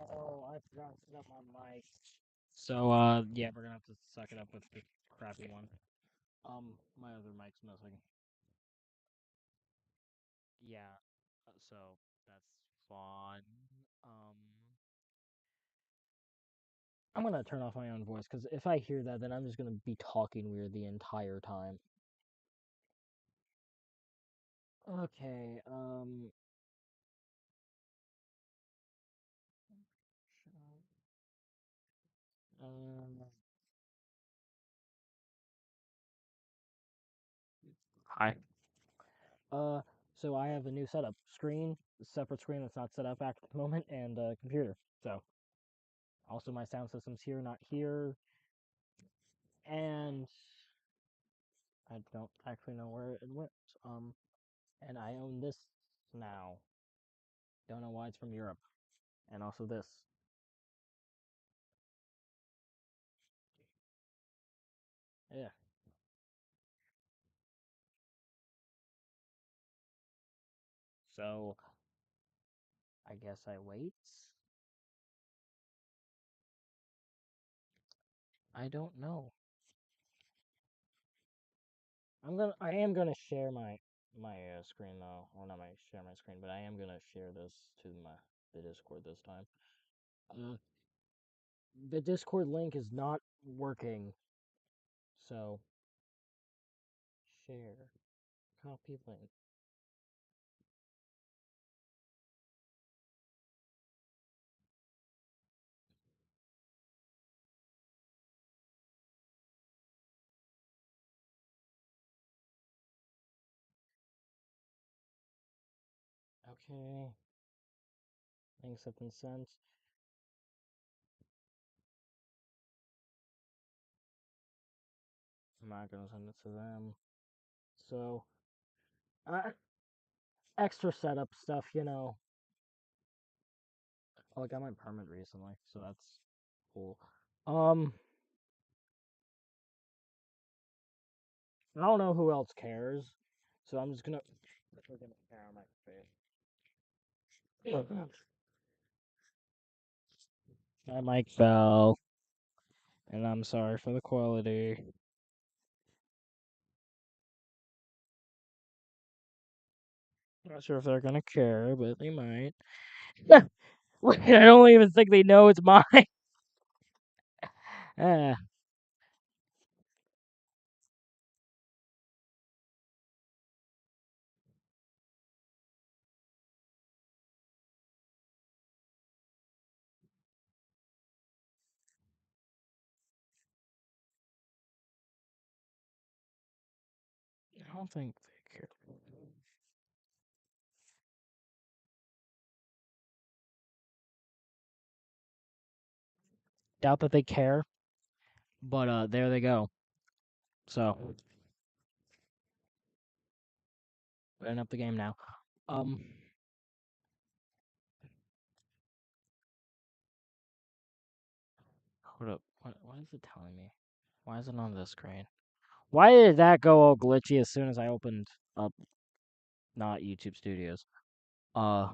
Oh, I forgot to set up my mic. So, yeah, we're gonna have to suck it up with the crappy one. My other mic's missing. Yeah, so that's fun. Um, I'm gonna turn off my own voice because if I hear that, then I'm just gonna be talking weird the entire time. Okay, um, hi. Uh, so I have a new setup: screen, separate screen that's not set up at the moment, and computer. So also my sound system's here, not here, and I don't actually know where it went. Um, and I own this now. Don't know why it's from Europe, and also this. Yeah. So I guess I wait. I don't know. I am gonna share my screen though, or not share my screen, but I am gonna share this to the Discord this time. Uh, the Discord link is not working, so share, copy link. Okay, links have been sent. I'm not gonna send it to them. So, uh, extra setup stuff, you know. Oh, I got my permit recently, so that's cool. Um, I don't know who else cares, so I'm just gonna look at the camera on my face. My mic fell, and I'm sorry for the quality. Not sure if they're gonna care, but they might. Wait, I don't even think they know it's mine. Ah, I don't think they care. Doubt that they care, but there they go. So, putting up the game now. Um, hold up. What is it telling me? Why is it on this screen? Why did that go all glitchy as soon as I opened up not YouTube Studios? Uh,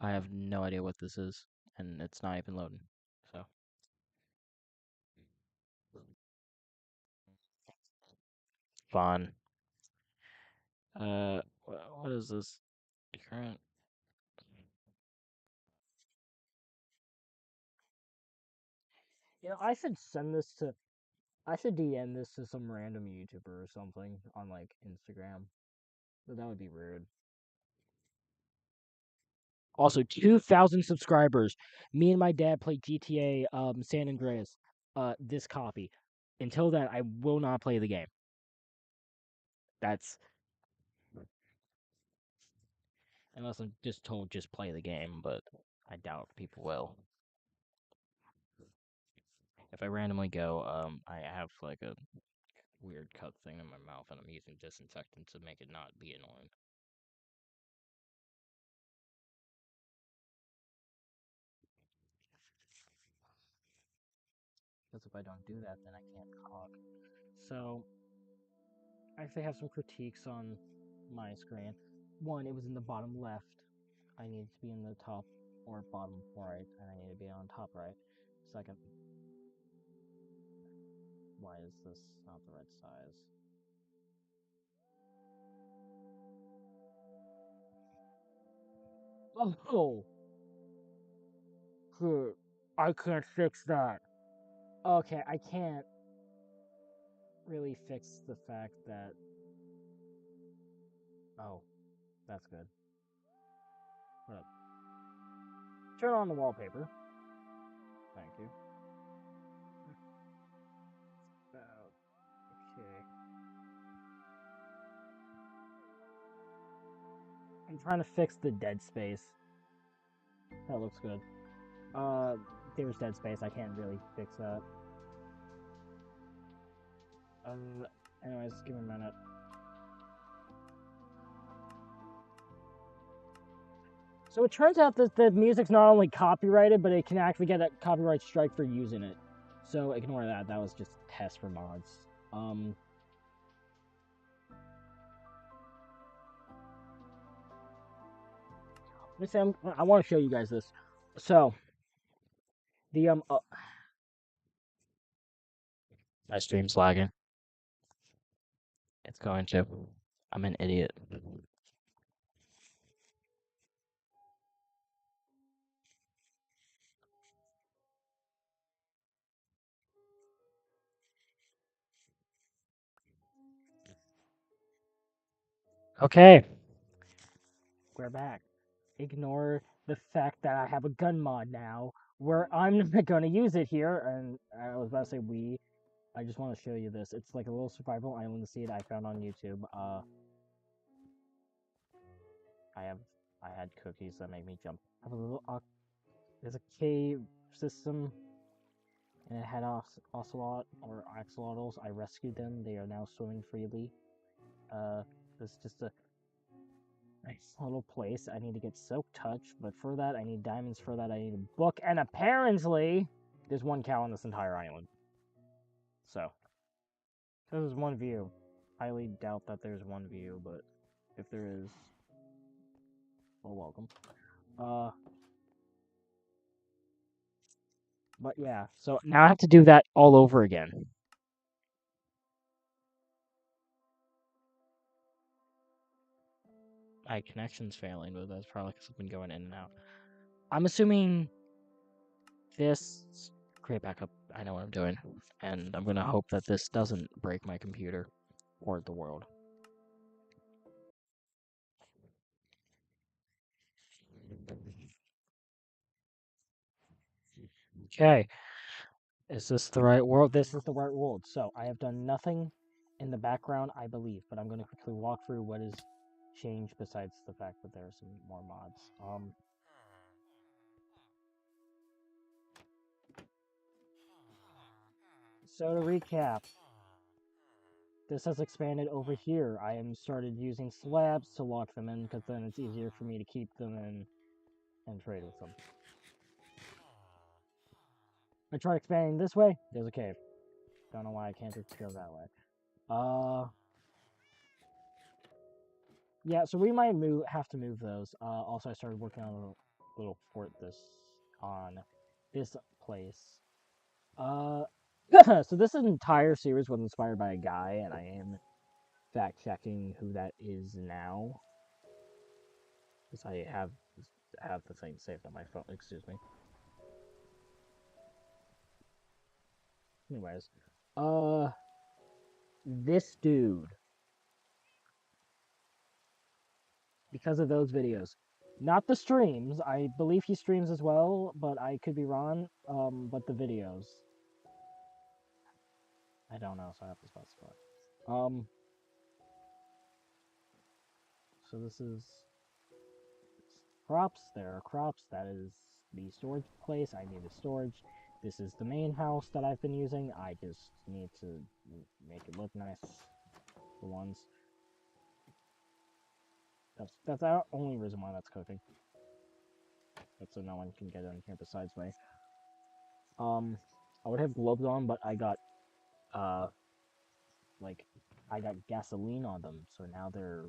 I have no idea what this is, and it's not even loading. So fun. What is this? Current. You know, I should send this to. I should DM this to some random YouTuber or something on like Instagram. But that would be rude. Also, 2,000 subscribers. Me and my dad play GTA San Andreas. This copy. Until then, I will not play the game. That's unless I'm just told just play the game, but I doubt people will. If I randomly go, I have like a weird cut thing in my mouth, and I'm using disinfectant to make it not be annoying. Because if I don't do that, then I can't talk. So I actually have some critiques on my screen. One, it was in the bottom left. I need to be in the top. or bottom right, and I need to be on top right. Second, why is this not the right size? Oh, good. I can't fix that. Okay, I can't really fix the fact that. Oh, that's good. But turn on the wallpaper. Thank you. Okay. I'm trying to fix the dead space. That looks good. Uh, there's dead space. I can't really fix that. Anyways, give me a minute. So it turns out that the music's not only copyrighted, but it can actually get a copyright strike for using it. So ignore that. That was just a test for mods. I want to show you guys this. So the my stream's lagging. It's going to. I'm an idiot. Okay, we're back. Ignore the fact that I have a gun mod now, where I'm not going to use it here. And I was about to say we. I just want to show you this. It's like a little survival island seed I found on YouTube. I have I had cookies that make me jump. I have a little there's a cave system, and it had ocelot or axolotls. I rescued them. They are now swimming freely. This is just a nice little place. I need to get Silk Touch, but for that I need diamonds. For that I need a book, and apparently there's one cow on this entire island. So this is one view. Highly doubt that there's one view, but if there is, well, welcome. But yeah, so now I have to do that all over again. My connection's failing, but that's probably because I've been going in and out. I'm assuming this. Create backup. I know what I'm doing, and I'm gonna hope that this doesn't break my computer or the world. Okay, is this the right world? This is the right world. So I have done nothing in the background, I believe, but I'm gonna quickly walk through what is changed besides the fact that there are some more mods. So to recap, this has expanded over here. I am started using slabs to lock them in because then it's easier for me to keep them in and trade with them. I tried expanding this way. There's a cave. Don't know why I can't just go that way. Yeah. So we might have to move those. Also, I started working on a little fort on this place. So this entire series was inspired by a guy, and I am fact checking who that is now. Because I have the thing saved on my phone. Excuse me. Anyways, this dude, because of those videos, not the streams. I believe he streams as well, but I could be wrong. But the videos, I don't know, so I have to specify. Um, so this is crops. There are crops. That is the storage place. I need a storage. This is the main house that I've been using. I just need to make it look nice for once. That's the only reason why that's cooking. That's so no one can get in here besides me. I would have gloves on, but I got uh like I got gasoline on them, so now they're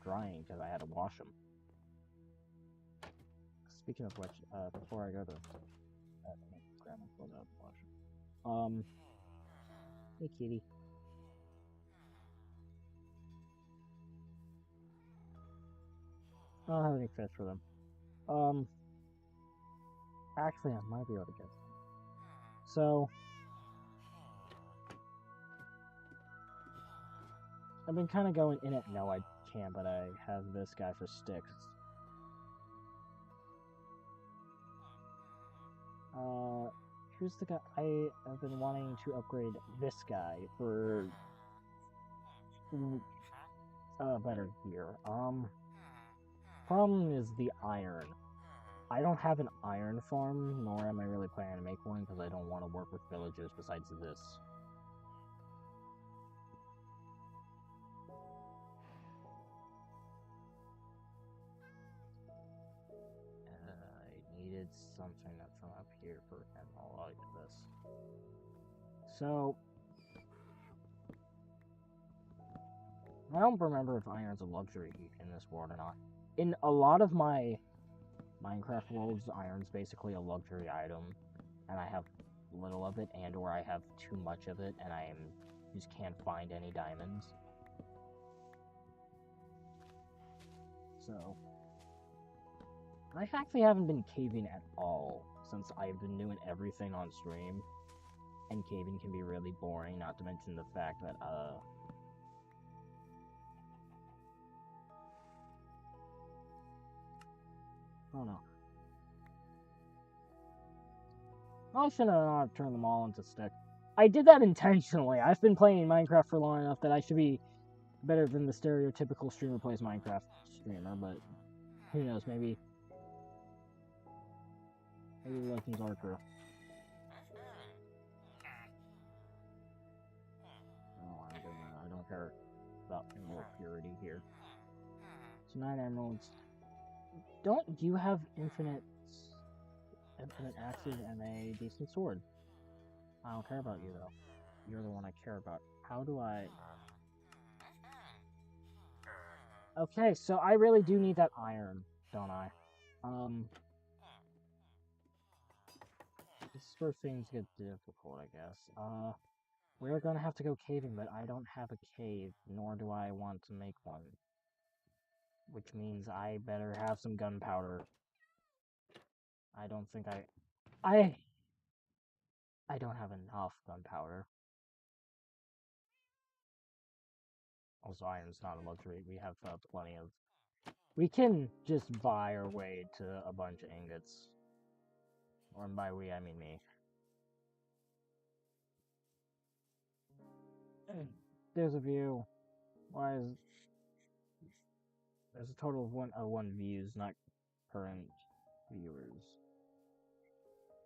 drying because I had to wash them. speaking of which, before I go to grab my clothes out and wash hey kitty. I don't have any fish for them. Actually, I might be able to get some. So, I've been kind of going in it. No, I can't, but I have this guy for sticks. Who's the guy? I have been wanting to upgrade this guy for better gear. Problem is the iron. I don't have an iron farm, nor am I really planning to make one because I don't want to work with villagers besides this. I needed something from up here for emerald. I'll get this. So, I don't remember if iron's a luxury in this world or not. In a lot of my Minecraft worlds, iron's basically a luxury item, and I have little of it, and or I have too much of it, and just can't find any diamonds. So, I actually haven't been caving at all since I've been doing everything on stream, and caving can be really boring, not to mention the fact that, oh no. I shouldn't have turned them all into stick. I did that intentionally. I've been playing Minecraft for long enough that I should be better than the stereotypical streamer plays Minecraft streamer, but who knows, maybe legends are true. Oh, I don't care about emerald purity here. So 9 emeralds. Don't you have infinite axes and a decent sword? I don't care about you though. You're the one I care about. How do I... Okay, so I really do need that iron, don't I? This is where things get difficult, I guess. We're gonna have to go caving, but I don't have a cave, nor do I want to make one. Which means I better have some gunpowder. I don't think I don't have enough gunpowder. Also, iron's not a luxury. We have plenty of... We can just buy our way to a bunch of ingots. Or by we, I mean me. There's a view. Why is... There's a total of one views, not current viewers.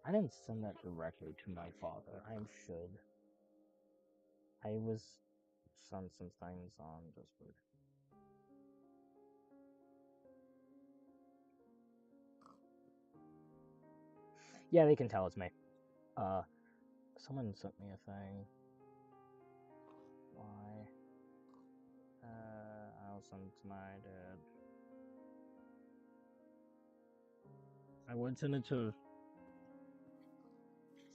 I didn't send that directly to my father. I should. I was sent some things on Discord. Yeah, they can tell it's me. Someone sent me a thing. Why? I'll send it to my dad. I would send it to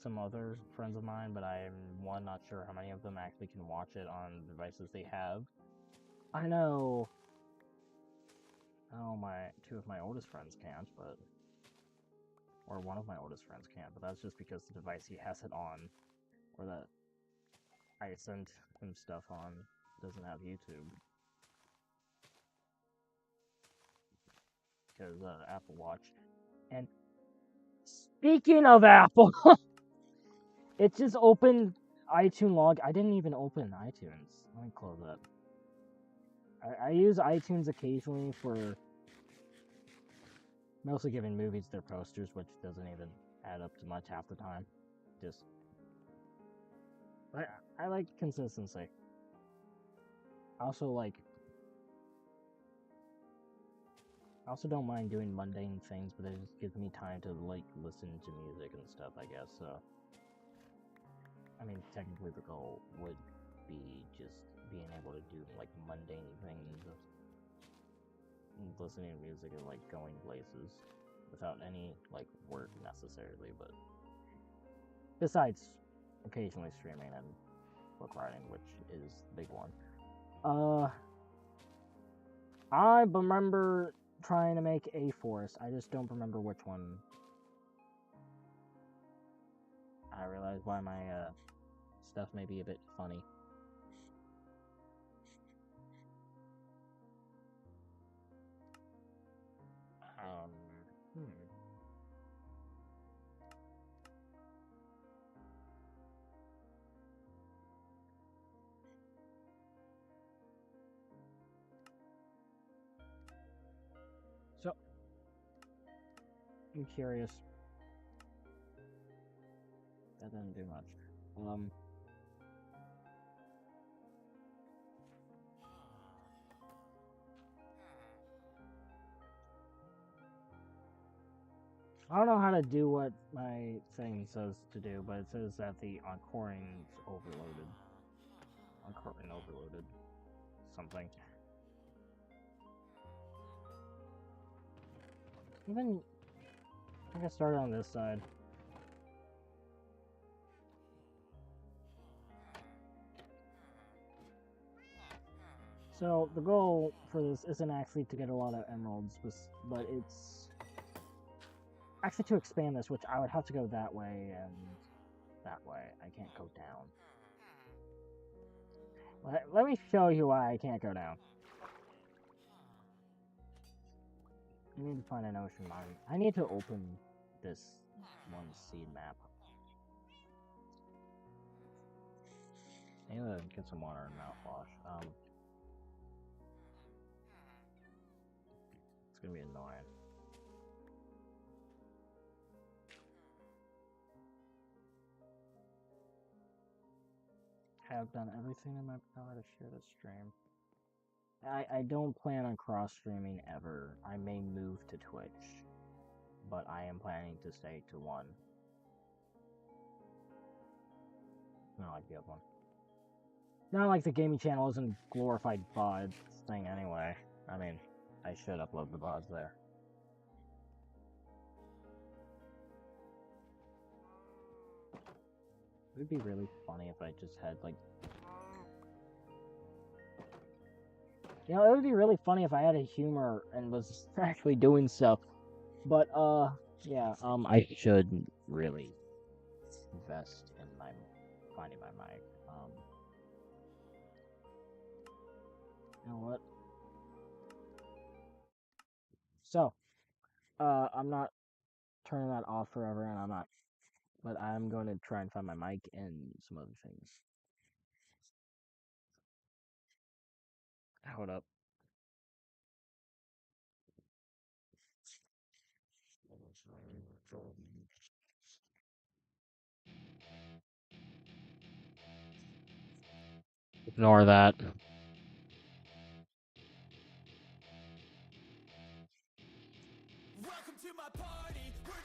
some other friends of mine, but I'm, one, not sure how many of them actually can watch it on the devices they have. I know two of my oldest friends can't, but... Or one of my oldest friends can't, but that's just because the device he has it on, or that I sent him stuff on, doesn't have YouTube. Because, Apple Watch. And speaking of Apple, it just opened iTunes log. I didn't even open iTunes. Let me close that. I use iTunes occasionally for mostly giving movies their posters, which doesn't even add up to much half the time. Just... I like consistency. I also don't mind doing mundane things, but it just gives me time to, listen to music and stuff, I guess, so... I mean, technically the goal would be just being able to do, mundane things of listening to music and, going places. without any like work necessarily, but besides occasionally streaming and book writing, which is the big one. I remember trying to make a forest. I just don't remember which one. I realize why my stuff may be a bit funny. Hmm. So, I'm curious. That didn't do much. I don't know how to do what my thing says to do, but it says that the Encoring's overloaded. Encoring overloaded. Something. Even I think I started on this side. So the goal for this isn't actually to get a lot of emeralds, but it's actually to expand this, which I would have to go that way and that way. I can't go down. Let me show you why I can't go down. I need to find an ocean mine. I need to open this one seed map. I need to get some water in mouthwash. It's gonna be annoying. I have done everything in my power to share this stream. I don't plan on cross streaming ever. I may move to Twitch, but I am planning to stay to one. Not like the other one. Not like the gaming channel isn't glorified VOD thing anyway. I mean, I should upload the VODs there. It would be really funny if I just had like... You know, it would be really funny if I had a humor and was actually doing stuff. But, yeah, I should really invest in my finding my mic. You know what? So, I'm not turning that off forever, and I'm not, but I'm going to try and find my mic and some other things. Hold up. Ignore that.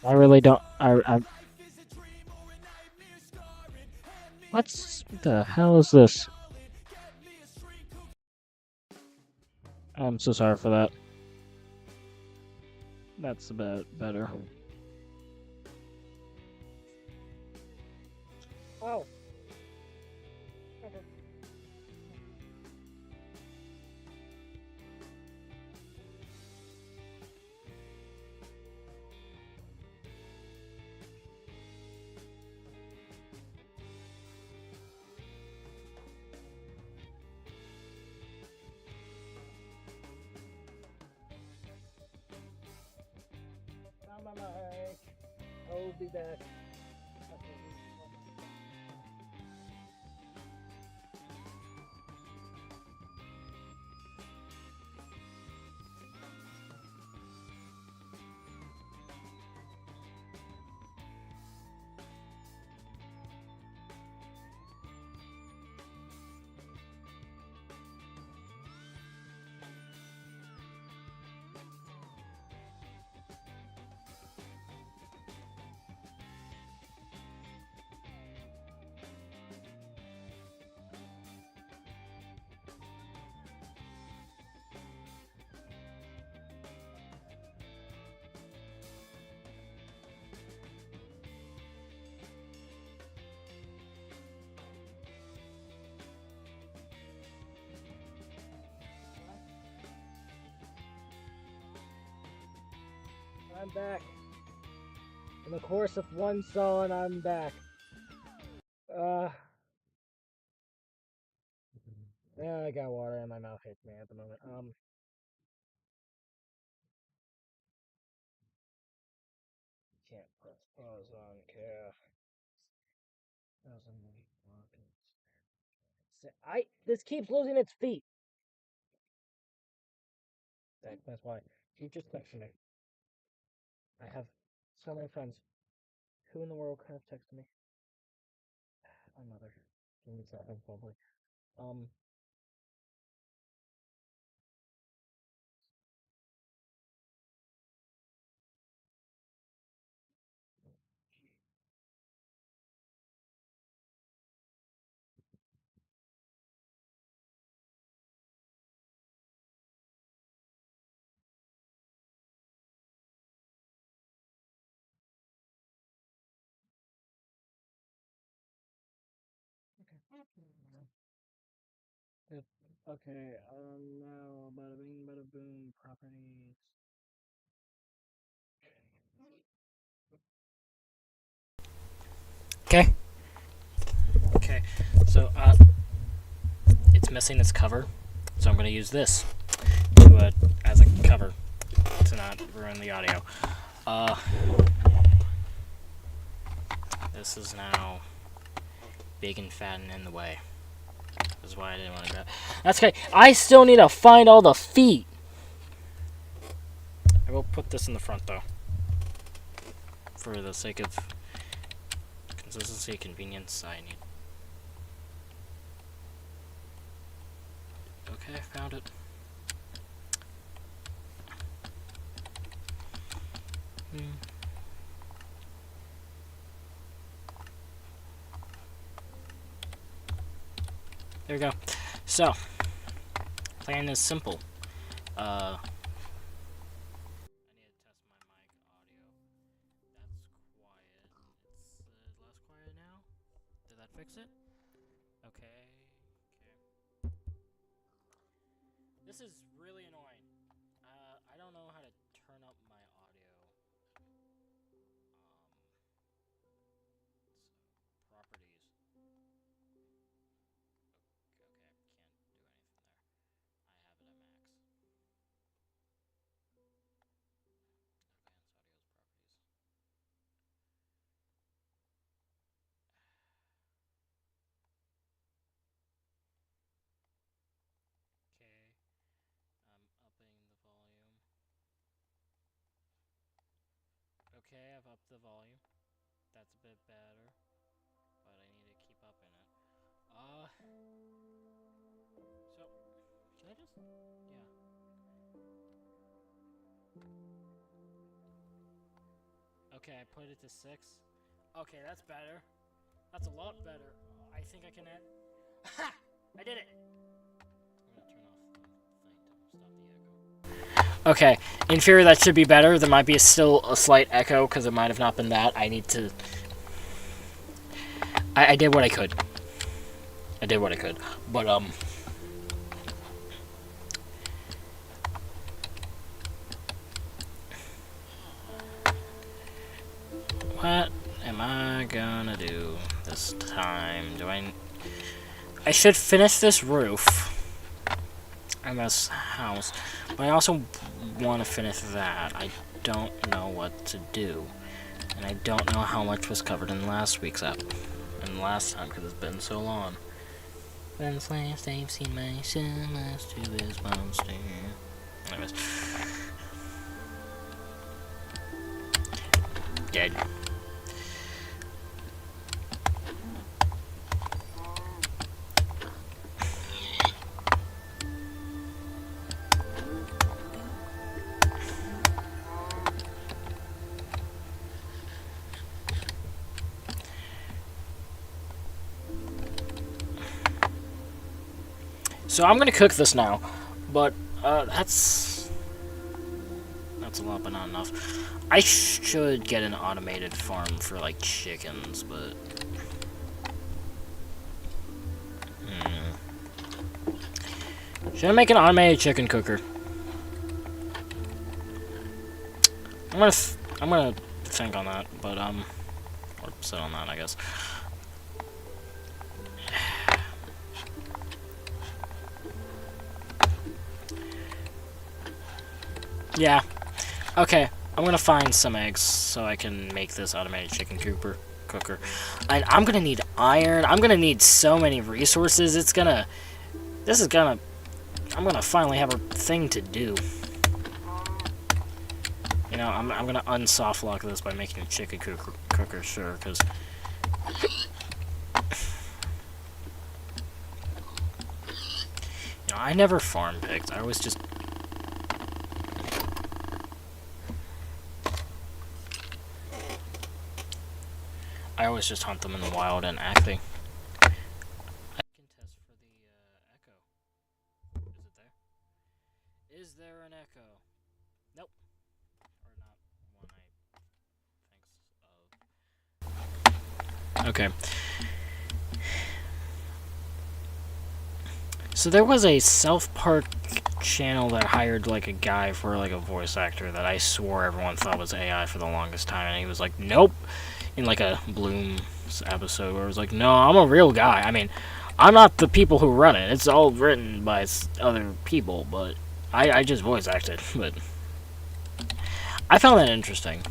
I really don't. What the hell is this? I'm so sorry for that. That's a bit better. Oh. Okay. Found my mic. I'll be back. I'm back. In the course of one song, I'm back. Yeah, I got water in my mouth hits me at the moment. Can't press pause on care. This keeps losing its feet. That's why. You just texted me. I have so many friends. Who in the world could have texted me? My mother. Give me a second, probably. Um, okay, now, bada bing, bada boom, properties. Okay. Okay, so, it's missing its cover, so I'm gonna use this to, as a cover to not ruin the audio. This is now big and fat and in the way. This is why I didn't want to grab. That's okay. I still need to find all the feet. I will put this in the front though, for the sake of consistency, convenience. I need. Okay, found it. There we go. So, plan is simple. I need to test my mic audio. That's quiet. It's less quiet now. Did that fix it? Okay. This is really annoying. I don't know how to turn up my audio. Properties. Okay, can't do anything there. I have it at max. Advanced audio's properties. Okay, I'm upping the volume. Okay, I've upped the volume. That's a bit better, but I need to keep upping it. So, can I just, yeah. Okay, I put it to 6. Okay, that's better. That's a lot better. I think I can add, ha! I did it! I'm gonna turn off the thing to stop the echo. Okay, in theory that should be better. There might be still a slight echo, because it might have not been that. I need to, I did what I could. I did what I could, but what am I gonna do this time? I should finish this roof and this house, but I also want to finish that. I don't know what to do, and I don't know how much was covered in last week's app, and last time, because it's been so long. When's last I've seen my son last to his monster? Anyways. Dead. So I'm gonna cook this now, but that's a lot, but not enough. I should get an automated farm for like chickens, but should I make an automated chicken cooker? I'm gonna think on that, but or sit on that, I guess. Yeah. Okay. I'm gonna find some eggs so I can make this automated chicken cooker. And I'm gonna need iron. I'm gonna need so many resources. I'm gonna finally have a thing to do. You know, I'm gonna unsoft lock this by making a chicken cooker, sure, because you know, I never farm pigs. I always just hunt them in the wild and acting. I can test for the echo. Is it there? Is there an echo? Nope. Or not one I thinks of. Okay. So there was a South Park channel that hired like a guy for like a voice actor that I swore everyone thought was AI for the longest time, and he was like, nope. In like a Bloom episode where it was like, no, I'm a real guy. I mean, I'm not the people who run it. It's all written by other people, but I just voice acted. But I found that interesting.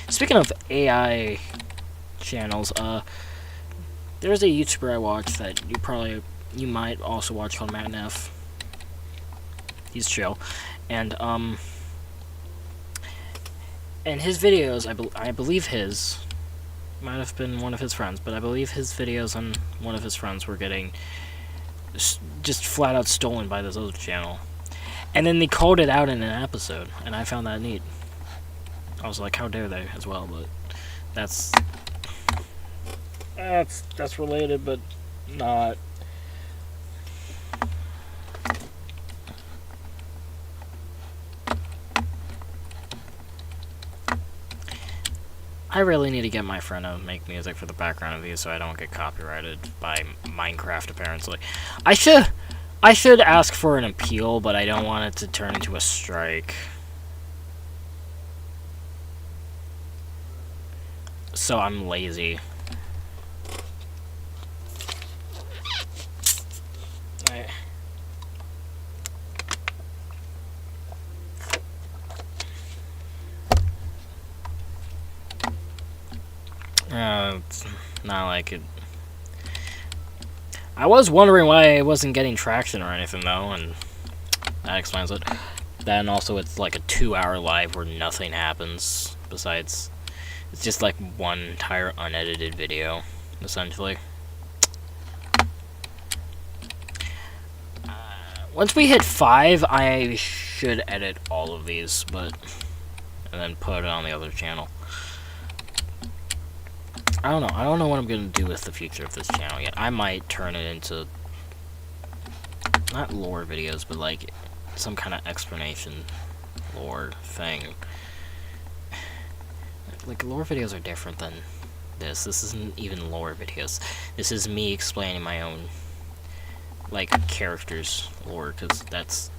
Speaking of AI channels, there's a YouTuber I watch that you might also watch called Matt Neff. He's chill, and his videos, I believe his might have been one of his friends, but I believe his videos on one of his friends were getting just flat out stolen by this other channel, and then they called it out in an episode, and I found that neat. I was like, how dare they as well, but that's related, but not. I really need to get my friend to make music for the background of these so I don't get copyrighted by Minecraft, apparently. I should ask for an appeal, but I don't want it to turn into a strike. So I'm lazy. It's not like it. I was wondering why I wasn't getting traction or anything, though, and that explains it. Then also it's like a 2-hour live where nothing happens besides. It's just like one entire unedited video, essentially. Once we hit 5, I should edit all of these, and then put it on the other channel. I don't know. I don't know what I'm going to do with the future of this channel yet. I might turn it into, not lore videos, but like some kind of explanation lore thing. Like, lore videos are different than this. This isn't even lore videos. This is me explaining my own, like, characters' lore, because that's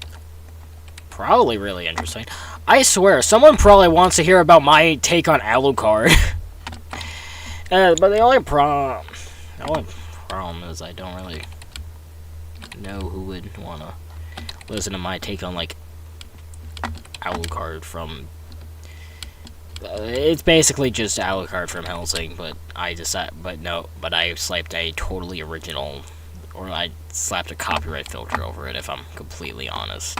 probably really interesting. I swear, someone probably wants to hear about my take on Alucard. But the only problem is I don't really know who would want to listen to my take on, like, Alucard from... it's basically just Alucard from Hellsing, but I slapped a totally original, or I slapped a copyright filter over it, if I'm completely honest.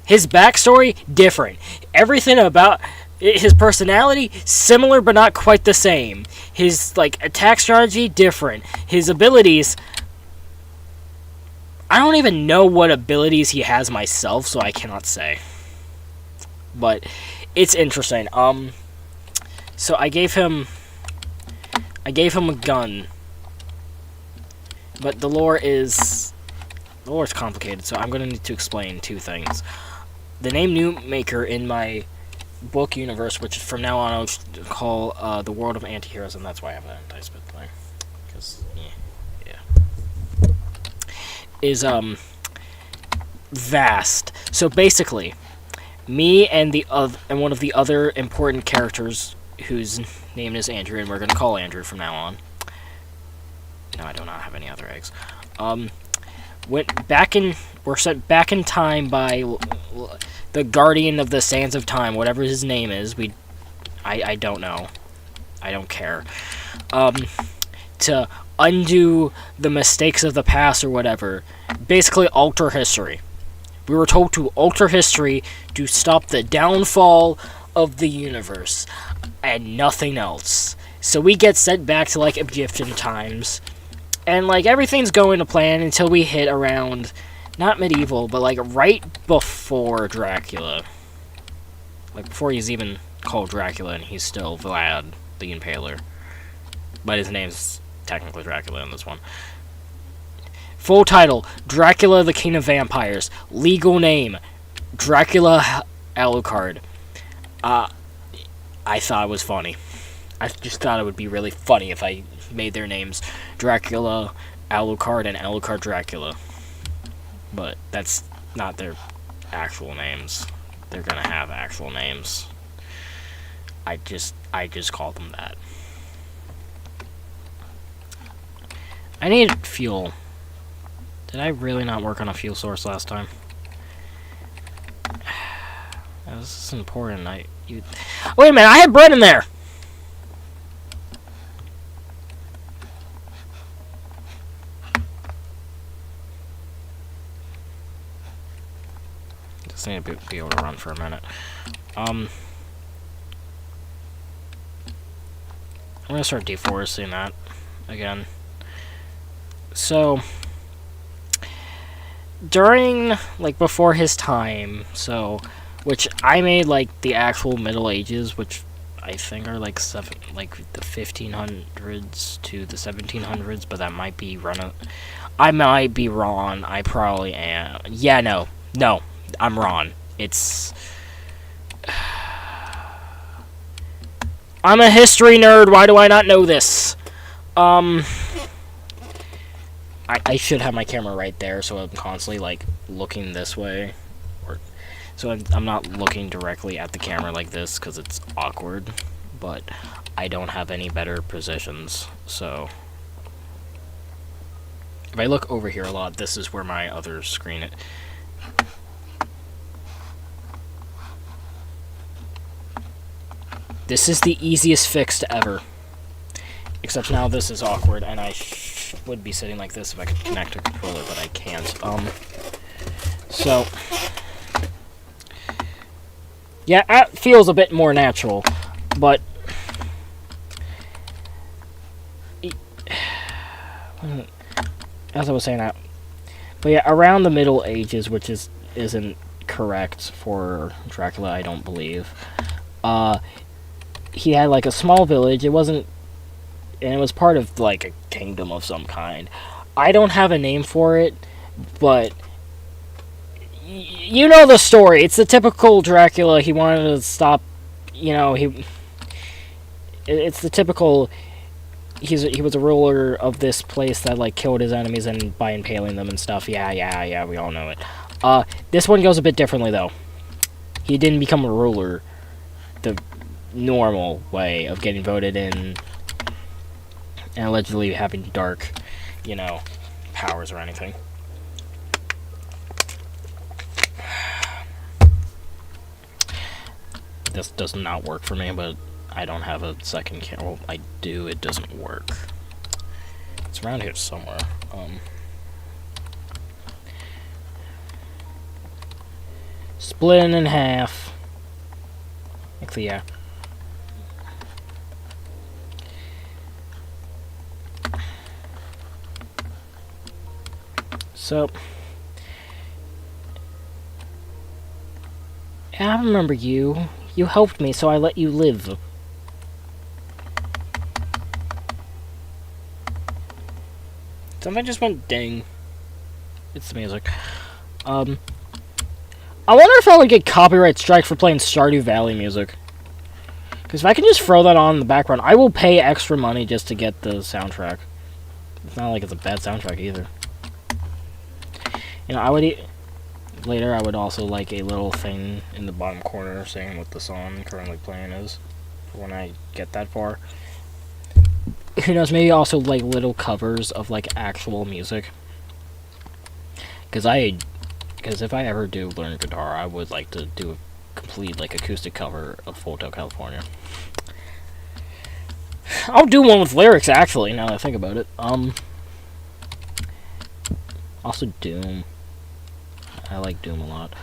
His backstory, different. Everything about his personality, similar but not quite the same. His, like, attack strategy, different. His abilities, I don't even know what abilities he has myself, so I cannot say. But it's interesting. So I gave him a gun, but the lore is complicated, so I'm gonna need to explain two things. The name Newmaker in my book universe, which from now on I'll call The World of Antiheroes, and that's why I have that enticement thing, because yeah, is vast. So basically, Me and one of the other important characters, whose name is Andrew, and we're gonna call Andrew from now on. No, I do not have any other eggs. We're sent back in time by the Guardian of the Sands of Time, whatever his name is. I don't know. I don't care. To undo the mistakes of the past or whatever. Basically, alter history. We were told to alter history to stop the downfall of the universe, and nothing else. So we get sent back to, like, Egyptian times, and, like, everything's going to plan until we hit around, not medieval, but, like, right before Dracula. Like, before he's even called Dracula, and he's still Vlad the Impaler. But his name's technically Dracula in this one. Full title, Dracula the King of Vampires. Legal name, Dracula Alucard. I thought it was funny. I just thought it would be really funny if I made their names Dracula Alucard and Alucard Dracula. But that's not their actual names. They're gonna have actual names. I just call them that. I need fuel. Did I really not work on a fuel source last time? This is important. Wait a minute, I had bread in there! Just need to be able to run for a minute. I'm gonna start deforesting that again. So, during, like, before his time, which I made, like, the actual Middle Ages, which I think are, like, the 1500s to the 1700s, but that might be I might be wrong. I probably am. Yeah, no, I'm wrong. I'm a history nerd. Why do I not know this? I should have my camera right there, so I'm constantly, like, looking this way. So I'm not looking directly at the camera like this, because it's awkward. But I don't have any better positions, so... If I look over here a lot, this is where my other screen is. This is the easiest fix ever. Except now this is awkward, and I would be sitting like this if I could connect a controller, but I can't. So... Yeah, it feels a bit more natural, but... As I was saying that... But yeah, around the Middle Ages, which isn't correct for Dracula, I don't believe. He had, like, a small village. It wasn't... And it was part of, like, a kingdom of some kind. I don't have a name for it, but... You know the story. It's the typical Dracula. He wanted to stop... You know, it's the typical... He was a ruler of this place that, like, killed his enemies and by impaling them and stuff. Yeah, we all know it. This one goes a bit differently, though. He didn't become a ruler the normal way of getting voted in and allegedly having dark, you know, powers or anything. This does not work for me, but I don't have a second camera. Well, I do, it doesn't work. It's around here somewhere. Split it in half. Actually, yeah. So, I remember you. You helped me, so I let you live. Something just went ding. It's the music. I wonder if I would get copyright strike for playing Stardew Valley music. Because if I can just throw that on in the background, I will pay extra money just to get the soundtrack. It's not like it's a bad soundtrack either. You know, later I would also like a little thing in the bottom corner saying what the song currently playing is for when I get that far. Who knows, maybe also like little covers of like actual music. Because if I ever do learn guitar, I would like to do a complete like acoustic cover of Hotel California. I'll do one with lyrics actually, now that I think about it. Also Doom. I like Doom a lot.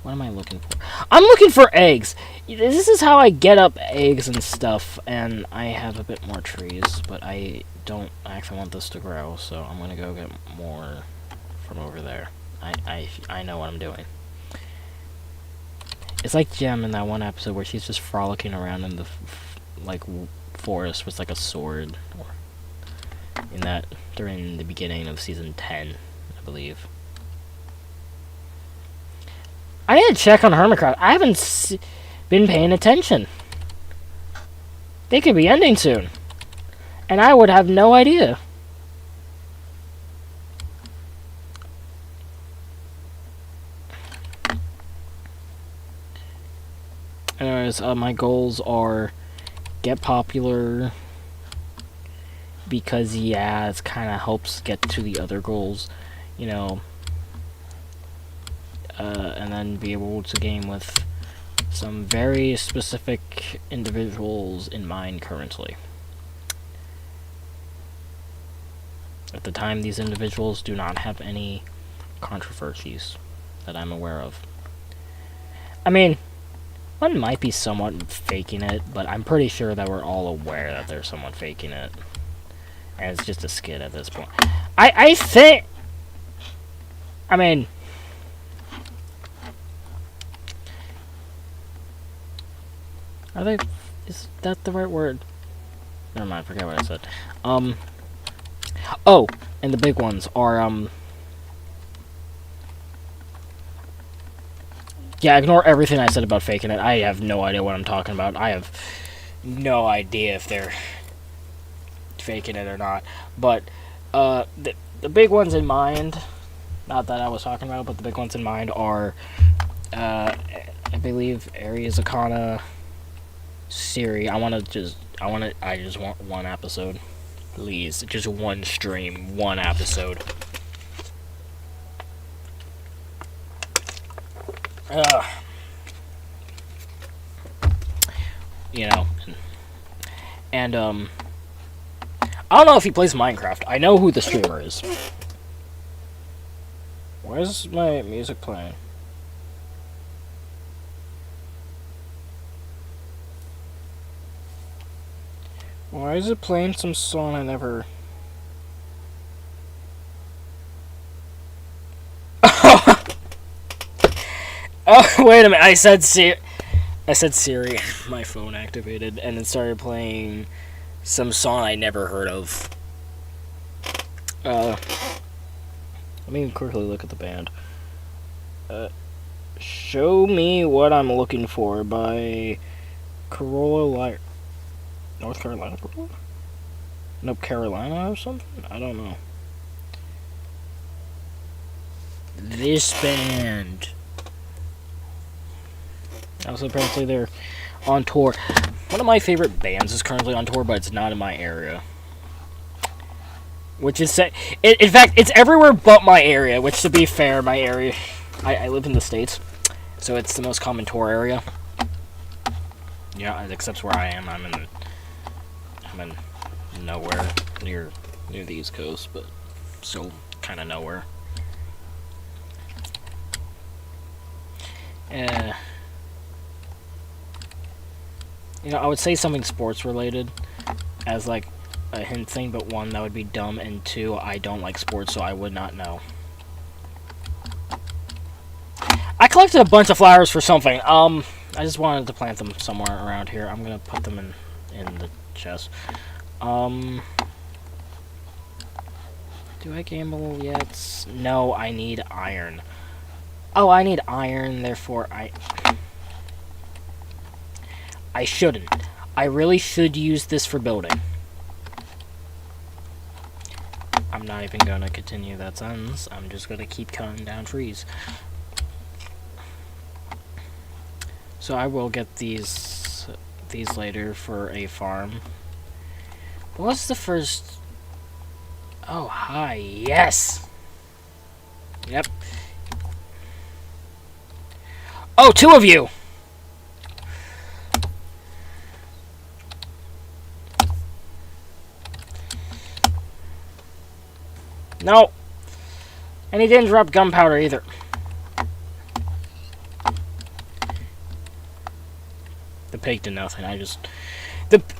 What am I looking for? I'm looking for eggs! This is how I get up eggs and stuff, and I have a bit more trees, but I don't actually want this to grow, so I'm gonna go get more from over there. I know what I'm doing. It's like Jem in that one episode where she's just frolicking around in the like forest with like a sword, or in that during the beginning of season 10, I believe. I need to check on Hermitcraft. I haven't been paying attention. They could be ending soon, and I would have no idea. Anyways, my goals are get popular, because yeah, it kind of helps get to the other goals, you know, and then be able to game with some very specific individuals in mind currently. At the time, these individuals do not have any controversies that I'm aware of. I mean, one might be somewhat faking it, but I'm pretty sure that we're all aware that there's someone faking it. And it's just a skit at this point. I think... I mean... Are they... Is that the right word? Never mind, forget what I said. Oh, and the big ones are, yeah, ignore everything I said about faking it. I have no idea what I'm talking about. I have no idea if they're faking it or not. But, the big ones in mind, not that I was talking about, but the big ones in mind are, I believe, Aries Arcana, Siri. I just want one episode. Please, just one stream, one episode. You know, and I don't know if he plays Minecraft. I know who the streamer is. Why is my music playing? Why is it playing some song I never... Oh, wait a minute. I said Siri. My phone activated, and it started playing some song I never heard of. Let me quickly look at the band. Show Me What I'm Looking For by Corolla North Carolina? Nope, Carolina or something? I don't know. This band. Also, apparently they're on tour. One of my favorite bands is currently on tour, but it's not in my area. Which is... in fact, it's everywhere but my area, which, to be fair, my area... I live in the States, so it's the most common tour area. Yeah, except where I am. I'm in nowhere near the East Coast, but still kind of nowhere. You know, I would say something sports related as like a hint thing, but one, that would be dumb, and two, I don't like sports, so I would not know. I collected a bunch of flowers for something. I just wanted to plant them somewhere around here. I'm gonna put them in the chest. Do I gamble yet? No, I need iron. Oh, I need iron, therefore I shouldn't. I really should use this for building. I'm not even gonna continue that sentence. I'm just gonna keep cutting down trees. So I will get these later for a farm. What's the first? Oh, hi. Yes. Yep. Oh, 2 of you. No. And he didn't drop gunpowder either. The pig did nothing.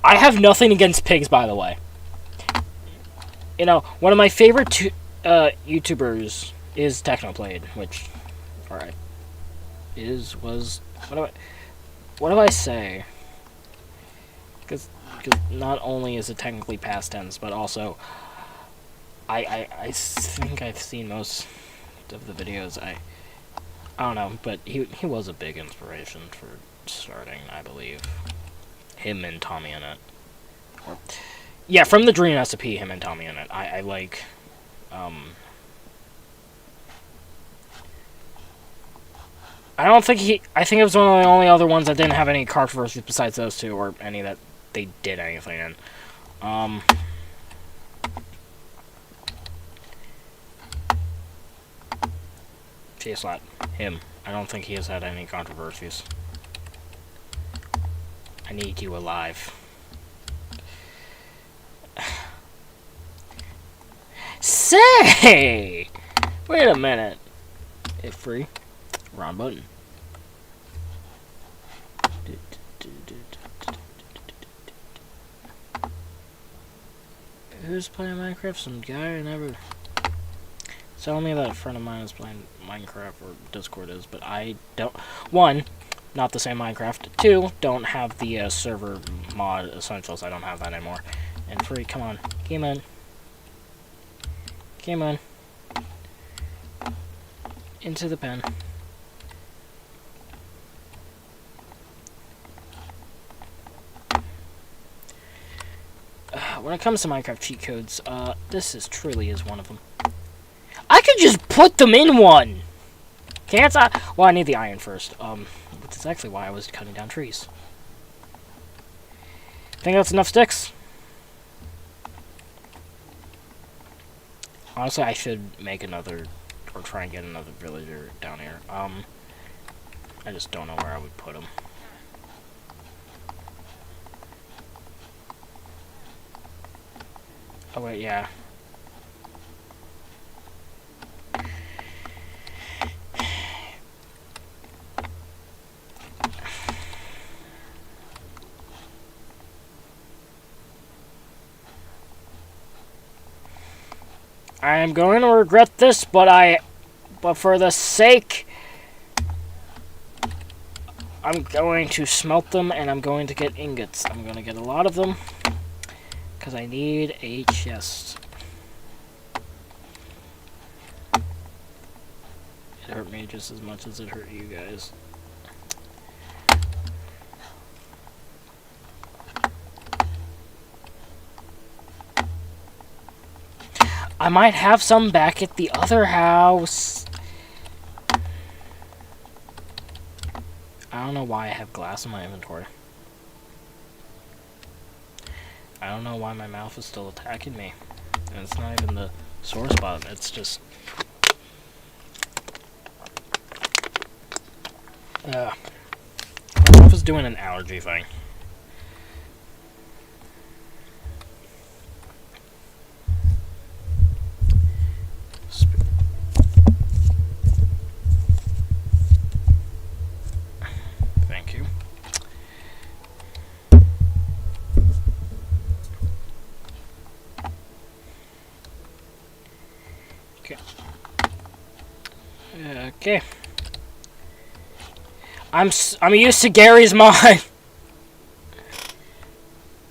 I have nothing against pigs, by the way. You know, one of my favorite YouTubers is Technoblade, which, alright, what do I say? Because not only is it technically past tense, but also, I think I've seen most of the videos. I don't know, but he was a big inspiration for starting, I believe. Him and Tommy in it. Yeah, from the Dream Recipe, him and Tommy in it. I like, I think it was one of the only other ones that didn't have any controversies besides those two, or any that they did anything in. Chase-Lot, him. I don't think he has had any controversies. I need you alive. Say! Wait a minute. Hit free. Wrong button. Who's playing Minecraft? Some guy I never... Tell me that a friend of mine is playing Minecraft, or Discord is, but I don't... 1, not the same Minecraft. 2, don't have the server mod essentials. I don't have that anymore. And 3, come on. Game on. Game on. Into the pen. When it comes to Minecraft cheat codes, this truly is one of them. I could just put them in one! Can't I? Well, I need the iron first. Which is actually why I was cutting down trees. Think that's enough sticks? Honestly, I should make another, or try and get another villager down here. I just don't know where I would put him. Oh wait, yeah. I am going to regret this, but for the sake, I'm going to smelt them, and I'm going to get ingots. I'm going to get a lot of them, because I need a chest. It hurt me just as much as it hurt you guys. I might have some back at the other house. I don't know why I have glass in my inventory. I don't know why my mouth is still attacking me. And it's not even the sore spot, it's just... my mouth is doing an allergy thing. Thank you. Okay. Okay. I'm used to Gary's mind.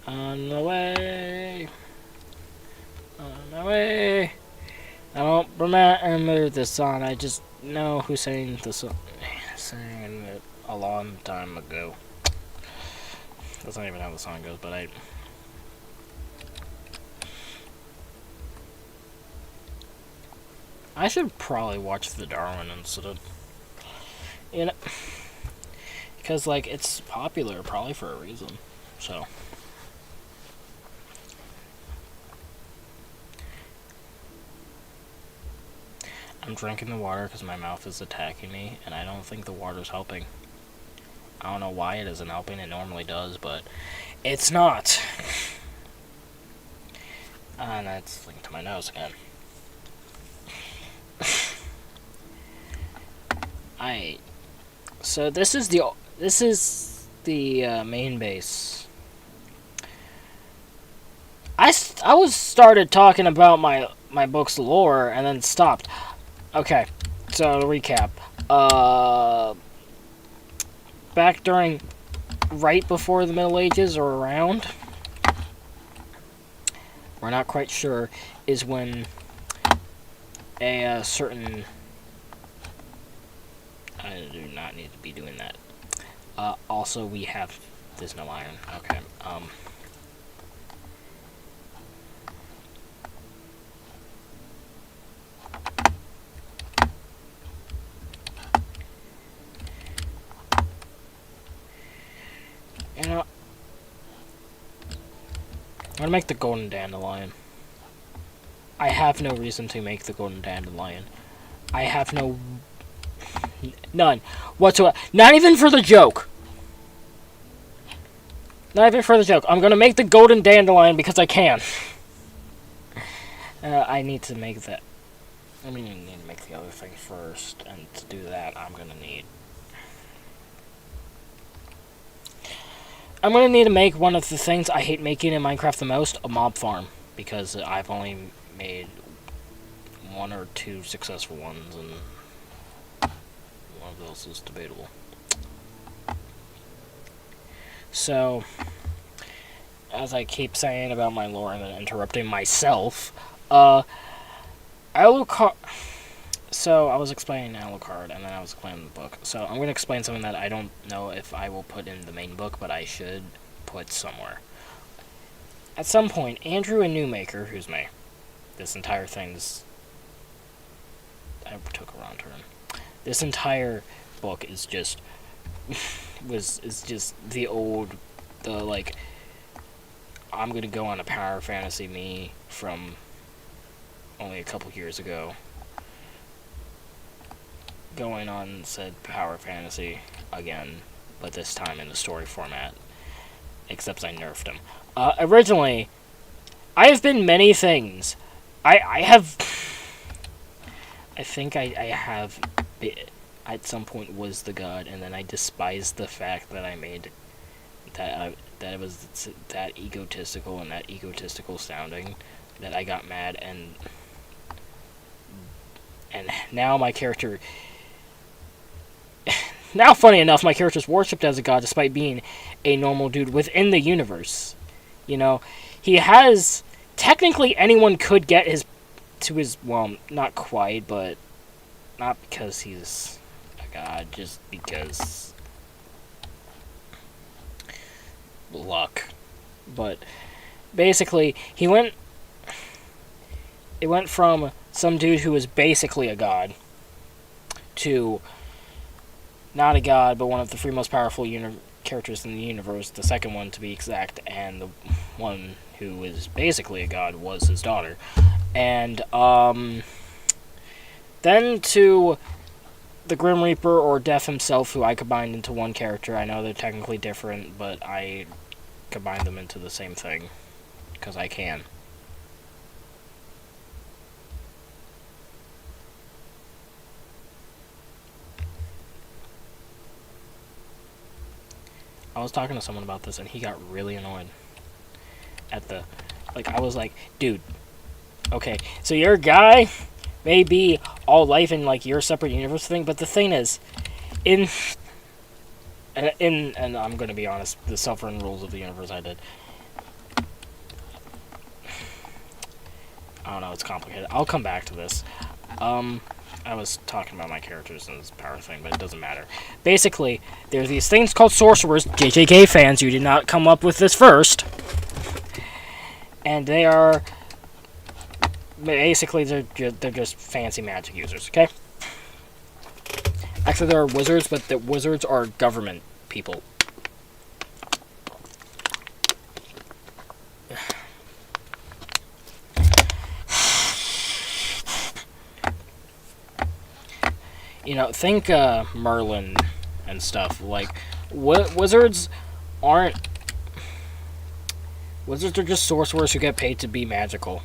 On the way. On my way. I don't remember the song. I just know who sang the song. Sang it a long time ago. That's not even how the song goes, but I should probably watch the Darwin incident. You know, because, like, it's popular probably for a reason. So. I'm drinking the water because my mouth is attacking me, and I don't think the water's helping. I don't know why it isn't helping. It normally does, but it's not. And that's linked to my nose again. So this is the main base. I was started talking about my book's lore and then stopped. Okay, so to recap, back during, right before the Middle Ages or around, we're not quite sure, is when a certain, I do not need to be doing that. Also, we have, there's no iron. Okay. You know, I'm gonna make the golden dandelion. I have no reason to make the golden dandelion. I have none whatsoever. Not even for the joke. Not even for the joke. I'm gonna make the golden dandelion because I can. I need to make that. I mean, you need to make the other thing first, and to do that, I'm gonna need to make one of the things I hate making in Minecraft the most, a mob farm, because I've only made 1 or 2 successful ones, and one of those is debatable. So, as I keep saying about my lore and then interrupting myself, Alucard. So I was explaining Alucard, and then I was explaining the book. So I'm going to explain something that I don't know if I will put in the main book, but I should put somewhere. At some point, Andrew and Newmaker, who's me, this entire thing's... I took a wrong turn. This entire book is just... is just the old... The, like... I'm going to go on a power fantasy me from only a couple years ago. Going on said power fantasy again, but this time in the story format, except I nerfed him. Originally, I have been many things. I think I have been, at some point was the god, and then I despised the fact that I made that that it was that egotistical and that egotistical sounding that I got mad, and now my character. Now, funny enough, my character's worshipped as a god despite being a normal dude within the universe. You know, he has... Technically, anyone could get well, not quite, but not because he's a god, just because... luck. But, basically, it went from some dude who was basically a god to... not a god, but one of the 3 most powerful characters in the universe, the second one to be exact, and the one who is basically a god was his daughter. And, then to the Grim Reaper, or Death himself, who I combined into one character. I know they're technically different, but I combined them into the same thing, because I can. I was talking to someone about this, and he got really annoyed at the... Like, I was like, dude, okay, so your guy may be all life in, like, your separate universe thing, but the thing is, and I'm gonna be honest, the Sovereign Rules of the Universe I did. I don't know, it's complicated. I'll come back to this. I was talking about my characters and this power thing, but it doesn't matter. Basically, there are these things called sorcerers. JJK fans, you did not come up with this first. And they are Basically, they're just fancy magic users, okay? Actually, there are wizards, but the wizards are government people. You know, think Merlin and stuff. Like, wizards aren't... Wizards are just sorcerers who get paid to be magical.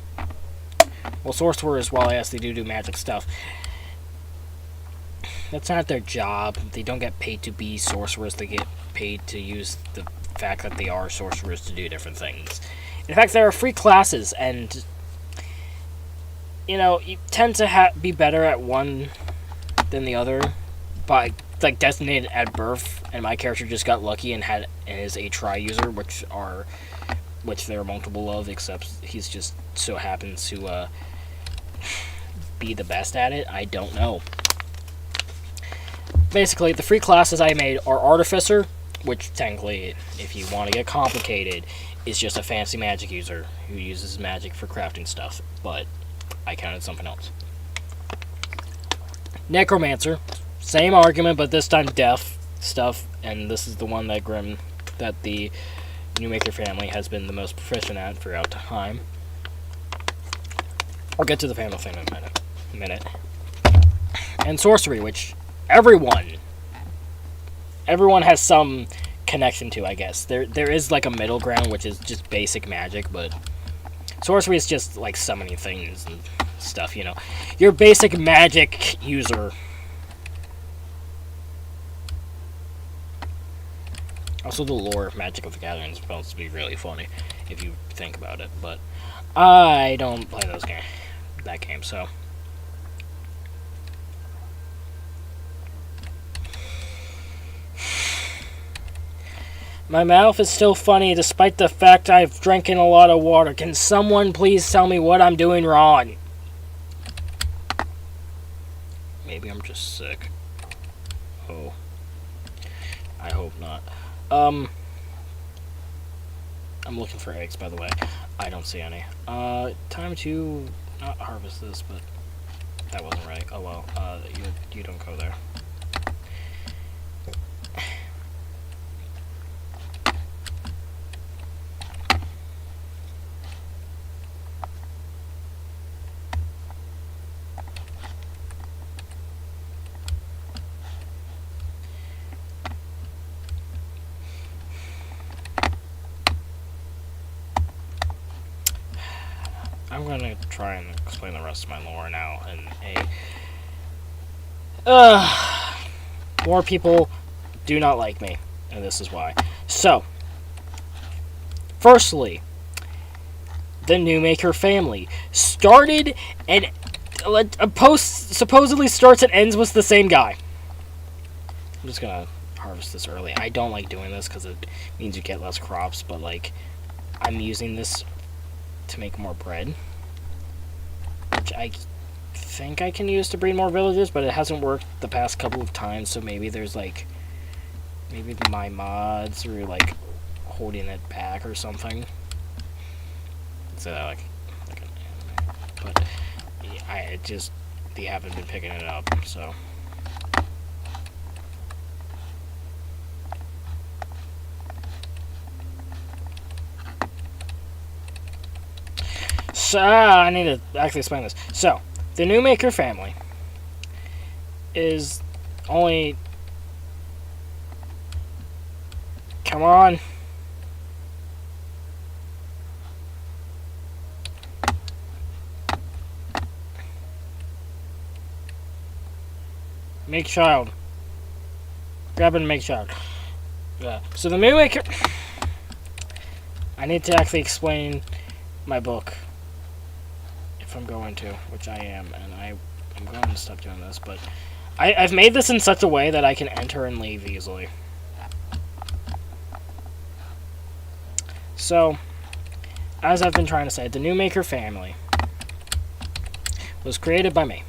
Well, sorcerers, while yes, they do magic stuff, that's not their job. They don't get paid to be sorcerers. They get paid to use the fact that they are sorcerers to do different things. In fact, there are free classes, and you know, you tend to be better at one than the other by like designated at birth. And my character just got lucky and is a tri user, which there are multiple of, except he's just so happens to be the best at it. I don't know. Basically, the free classes I made are Artificer, which technically, if you want to get complicated, is just a fancy magic user who uses magic for crafting stuff, but I counted something else. Necromancer, same argument, but this time death stuff, and this is the one that the Newmaker family has been the most proficient at throughout time. I'll get to the family thing in a minute. And sorcery, which everyone has some connection to, I guess. There is like a middle ground, which is just basic magic, but sorcery is just like summoning things and stuff, you know. Your basic magic user. Also, the lore of Magic of the Gathering is supposed to be really funny, if you think about it, but I don't play that game, so. My mouth is still funny despite the fact I've drinking a lot of water. Can someone please tell me what I'm doing wrong? Maybe I'm just sick. Oh. I hope not. I'm looking for eggs, by the way. I don't see any. Time to not harvest this, but that wasn't right. Oh well, you don't go there. I'm gonna try and explain the rest of my lore now in more people do not like me, and this is why. So, firstly, the Newmaker family started and a post supposedly starts and ends with the same guy. I'm just gonna harvest this early. I don't like doing this because it means you get less crops, but like, I'm using this to make more bread, which I think I can use to breed more villagers, but it hasn't worked the past couple of times, so maybe there's like, maybe my mods are like holding it back or something. So like an anime, but yeah, they haven't been picking it up, so. So, I need to actually explain this. So, the Newmaker family is only... Come on. Make child. Grab and make child. Yeah. So the Newmaker... I need to actually explain my book. If I'm going to, which I am, and I'm going to stop doing this, but I've made this in such a way that I can enter and leave easily. So, as I've been trying to say, the Newmaker family was created by me.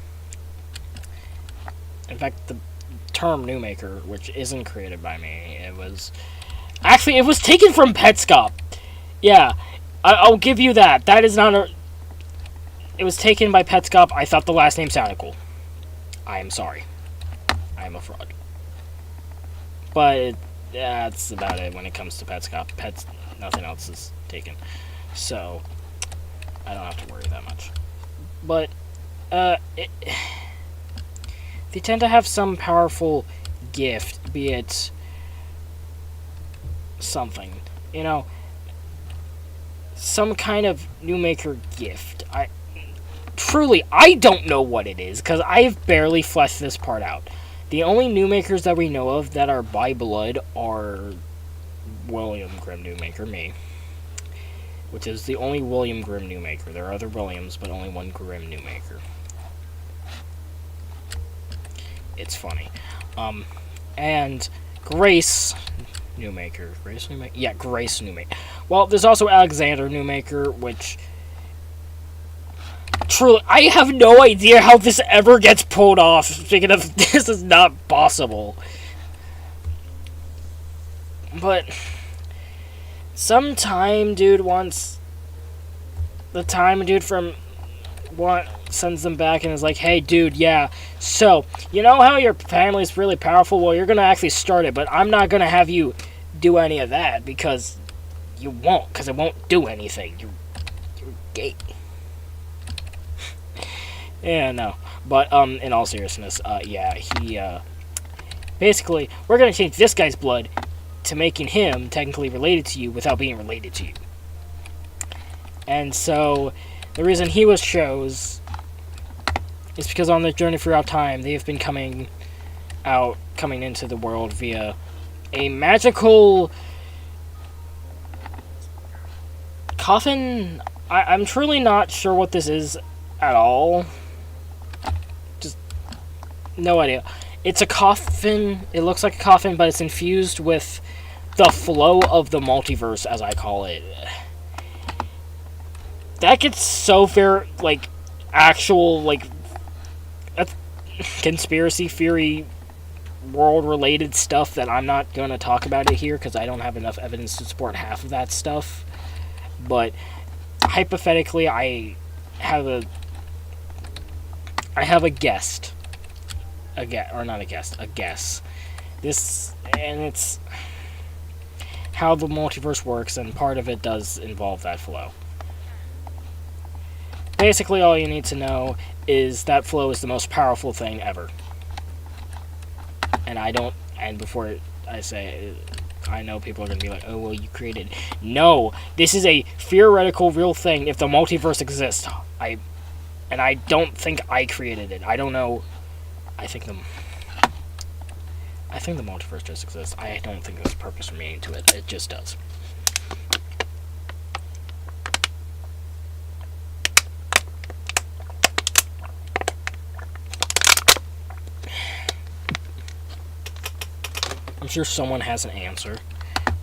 In fact, the term Newmaker, which isn't created by me, it was taken from Petscop. Yeah, I'll give you that. That is not a... it was taken by Petscop. I thought the last name sounded cool. I am sorry. I am a fraud. But that's about it when it comes to Petscop. Nothing else is taken. So, I don't have to worry that much. But, they tend to have some powerful gift, be it something. You know, some kind of new maker gift. I don't know what it is, because I've barely fleshed this part out. The only new makers that we know of that are by blood are William Grimm Newmaker, me, which is the only William Grimm Newmaker. There are other Williams, but only one Grimm Newmaker. It's funny. And Grace Newmaker. Grace Newmaker? Yeah, Grace Newmaker. Well, there's also Alexander Newmaker, which... Truly, I have no idea how this ever gets pulled off. Speaking of, this is not possible. But... sometime, dude, once... the time dude from... what sends them back and is like, hey, dude, yeah, so, you know how your family's really powerful? Well, you're gonna actually start it, but I'm not gonna have you do any of that, because you won't, because it won't do anything. You're gay. Yeah, no. But, in all seriousness, yeah, he, basically, we're gonna change this guy's blood to making him technically related to you without being related to you. And so, the reason he was chose is because on their journey throughout time, they have been coming into the world via a magical coffin. I'm truly not sure what this is at all. Just no idea. It's a coffin. It looks like a coffin, but it's infused with the flow of the multiverse, as I call it. That gets so fair, like, actual, like, conspiracy theory, world-related stuff that I'm not going to talk about it here, because I don't have enough evidence to support half of that stuff. But, hypothetically, I have a guest. A guess. This, and it's how the multiverse works, and part of it does involve that flow. Basically, all you need to know is that flow is the most powerful thing ever. And before I say it, I know people are going to be like, oh, well, you created... No! This is a theoretical, real thing if the multiverse exists. I don't think I created it. I don't know... I think the multiverse just exists. I don't think there's purpose or meaning to it. It just does. I'm sure someone has an answer.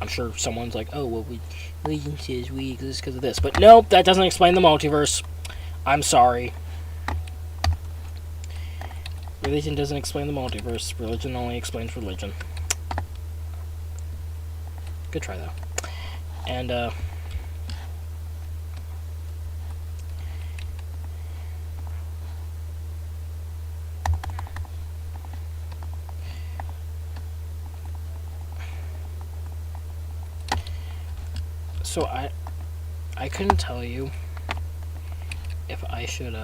I'm sure someone's like, oh, well, religion says we exist because of this. But nope, that doesn't explain the multiverse. I'm sorry. Religion doesn't explain the multiverse. Religion only explains religion. Good try, though. And, so I couldn't tell you if I should,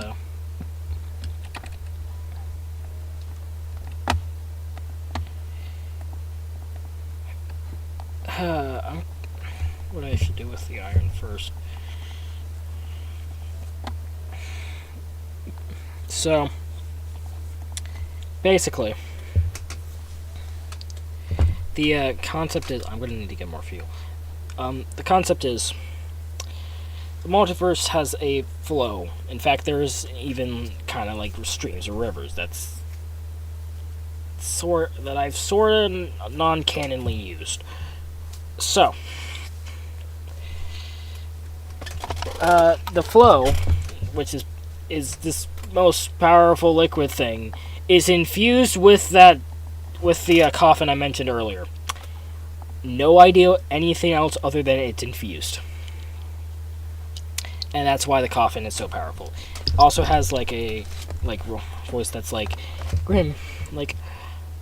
what I should do with the iron first. So, basically, the concept is... I'm going to need to get more fuel. The concept is, the multiverse has a flow. In fact, there's even kind of like streams or rivers that I've sort of non-canonly used. So, the flow, which is this most powerful liquid thing, is infused with the coffin I mentioned earlier. No idea anything else other than it's infused. and that's why the coffin is so powerful. Also has like a voice that's like Grim, like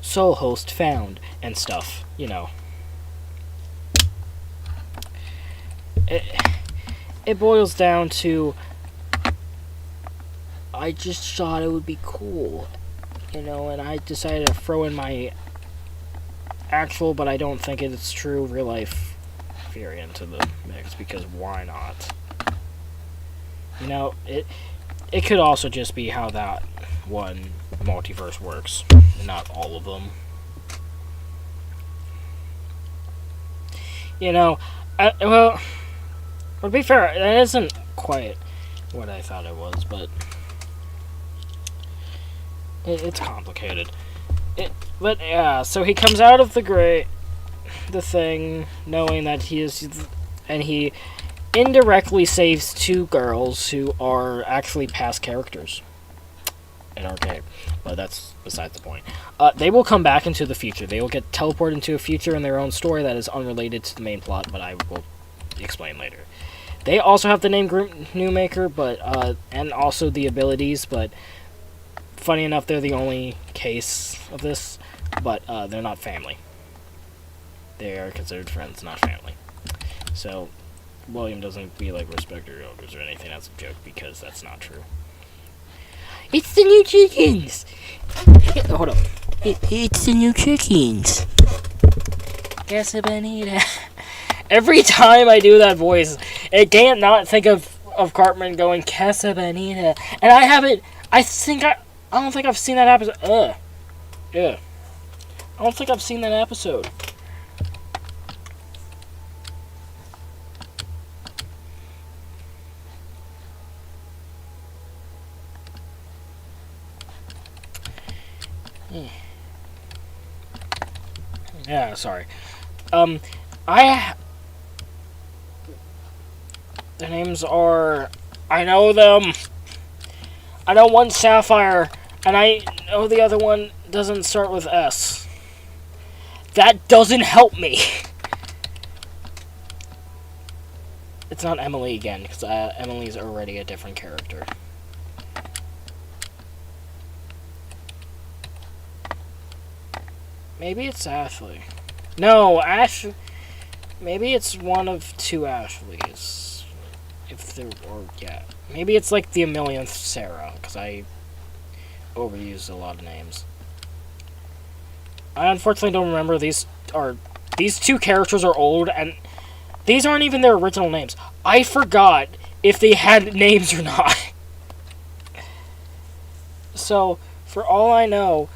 soul host found and stuff. It boils down to I just thought it would be cool, and I decided to throw in my actual, but I don't think it's true, real life Fury into the mix because why not? It could also just be how that one multiverse works, not all of them. Well, to be fair, that isn't quite what I thought it was, but it's complicated. But yeah, so he comes out of the thing, knowing that and he indirectly saves two girls who are actually past characters in our game. But that's besides the point. They will come back into the future. They will get teleported into a future in their own story that is unrelated to the main plot, but I will explain later. They also have the name Grim Newmaker, but and also the abilities, but funny enough, they're the only case of this, but they're not family. They are considered friends, not family. So William doesn't be like respect your elders or anything. That's a joke because that's not true. It's the new chickens. Hold up. It's the new chickens. Casa Bonita. Every time I do that voice, it can't not think of Cartman going Casa Bonita, and I haven't. I don't think I've seen that episode. Yeah. I don't think I've seen that episode. Yeah, sorry. Their names are... I know them. I know one Sapphire, and I know the other one doesn't start with S. That doesn't help me. It's not Emily again, because Emily's already a different character. Maybe it's Ashley. No, maybe it's one of two Ashleys. Yeah. Maybe it's like the millionth Sarah, because I overused a lot of names. I unfortunately don't remember these two characters are old, and these aren't even their original names. I forgot if they had names or not. So, for all I know,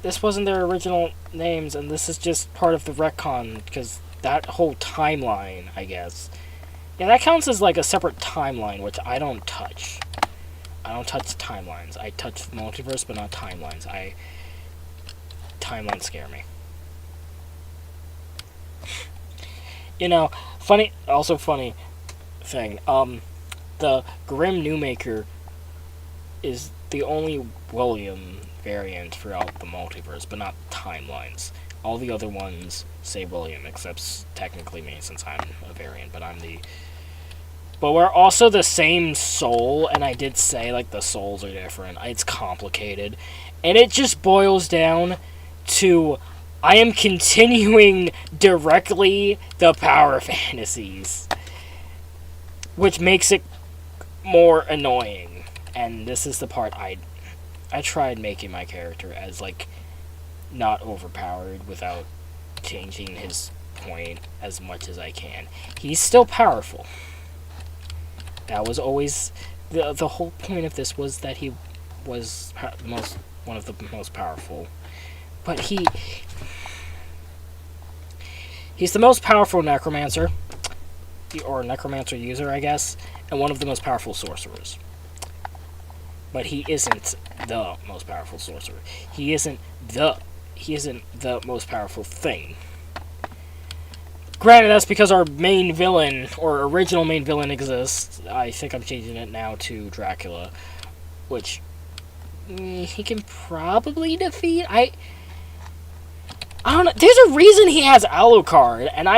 this wasn't their original names, and this is just part of the retcon, because that whole timeline, I guess. Yeah, that counts as like a separate timeline, which I don't touch. I don't touch timelines. I touch the multiverse, but not timelines. Timelines scare me. Funny thing. The Grim Newmaker is the only William variant throughout the multiverse, but not timelines. All the other ones say William, except technically me, since I'm a variant, but But we're also the same soul, and I did say, like, the souls are different. It's complicated. And it just boils down to I am continuing directly the power fantasies, which makes it more annoying. And this is the part I tried making my character as, like, not overpowered without changing his point as much as I can. He's still powerful. That was always the whole point of this, was that he was one of the most powerful. But he's the most powerful necromancer, or necromancer user, I guess, and one of the most powerful sorcerers. But he isn't the most powerful sorcerer. He isn't the most powerful thing. Granted, that's because our main villain, or original main villain, exists. I think I'm changing it now to Dracula, which he can probably defeat. I don't know. There's a reason he has Alucard, and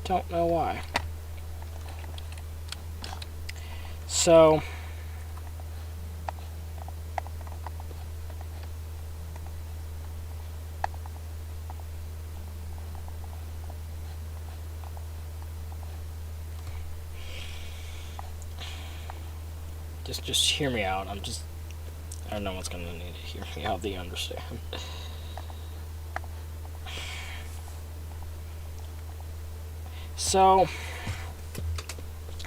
Don't know why. So, just hear me out. I don't know what's gonna need to hear me out. Do you understand? So,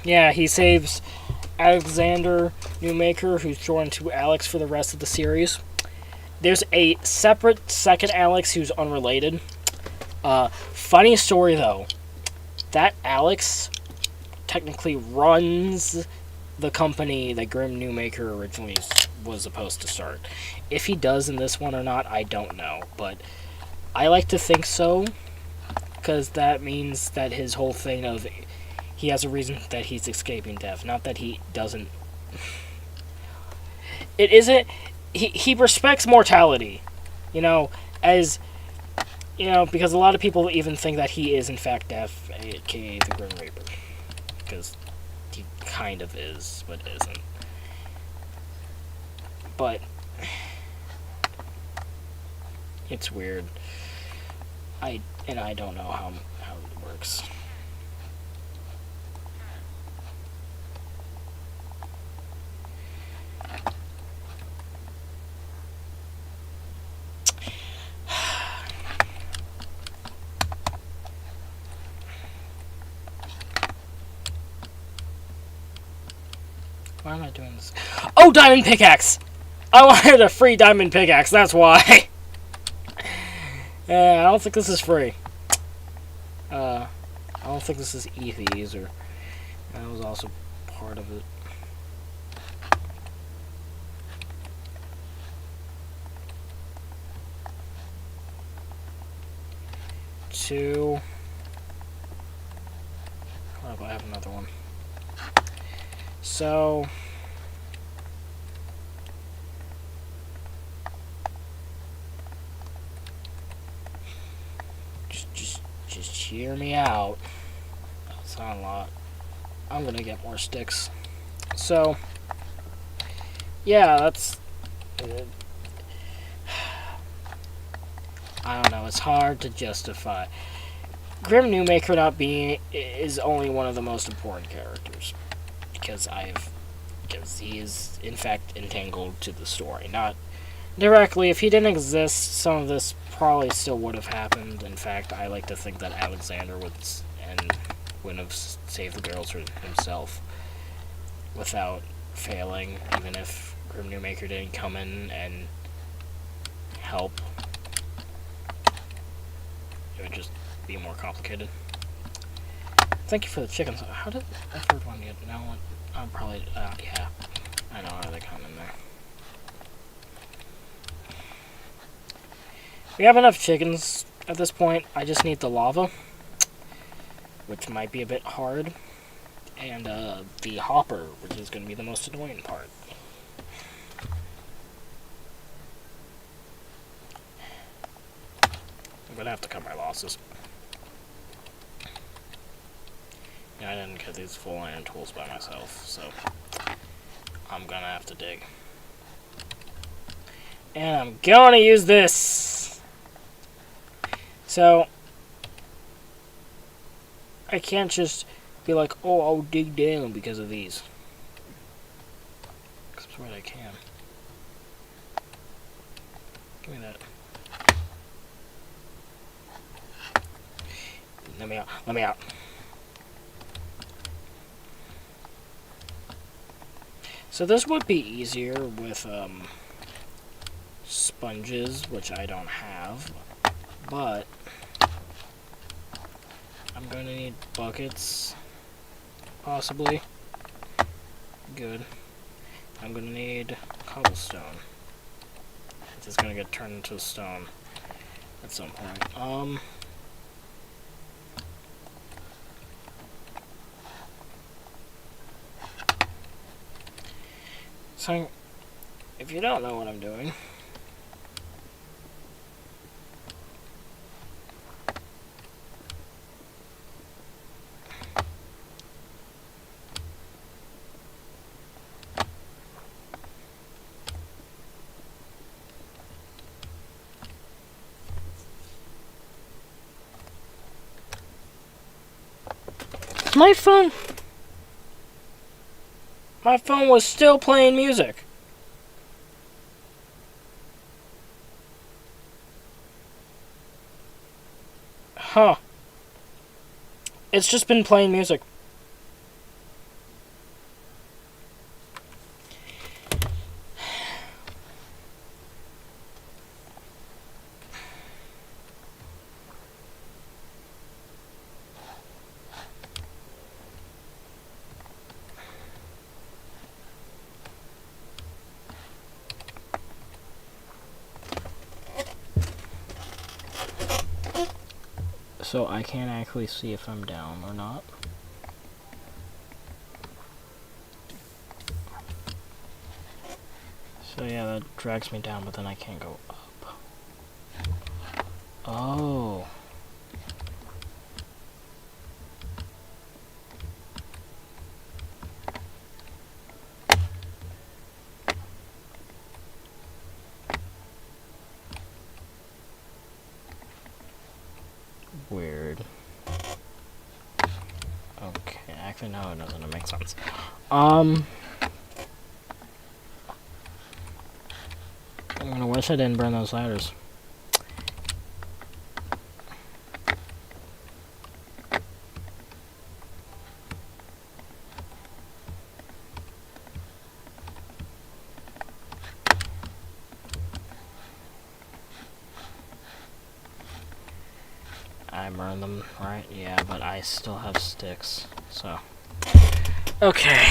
yeah, he saves Alexander Newmaker, who's joined to Alex for the rest of the series. There's a separate second Alex who's unrelated. Funny story though, that Alex technically runs the company that Grim Newmaker originally was supposed to start. If he does in this one or not, I don't know, but I like to think so, because that means that his whole thing of he has a reason that he's escaping death, not that he doesn't. It isn't. He respects mortality, you know, as you know, because a lot of people even think that he is in fact death, aka the Grim Reaper, because he kind of is, but isn't. But it's weird. I don't know how it works. Why am I doing this? Oh, diamond pickaxe! I wanted a free diamond pickaxe, that's why. I don't think this is free. I don't think this is Ethies, or that was also part of it. Two. Hold up, I have another one. So, just hear me out. That's not a lot. I'm gonna get more sticks. So, yeah, that's. I don't know. It's hard to justify. Grim Newmaker not being is only one of the most important characters because he is in fact entangled to the story. Not directly. If he didn't exist, some of this probably still would have happened. In fact, I like to think that Alexander wouldn't have saved the girls himself without failing, even if Grim Newmaker didn't come in and help. It would just be more complicated. Thank you for the chickens. How did the third one get? Now I'm probably yeah. I know how they come in there. We have enough chickens at this point. I just need the lava, which might be a bit hard, and the hopper, which is going to be the most annoying part. I'm going to have to cut my losses. Yeah, I didn't get these full iron tools by myself, so I'm going to have to dig. And I'm going to use this! So, I can't just be like, oh, I'll dig down because of these. Because that's what I can. Give me that. Let me out. Let me out. So this would be easier with sponges, which I don't have, but I'm going to need buckets, possibly. Good. I'm going to need cobblestone. It's going to get turned into stone at some point. So, if you don't know what I'm doing, my phone? My phone was still playing music. Huh. It's just been playing music. So I can't actually see if I'm down or not. So yeah, that drags me down, but then I can't go up. Oh. Weird. Okay, actually no, it doesn't make sense. I'm gonna wish I didn't burn those ladders. I burned them, right? Yeah, but I still have sticks, so. Okay.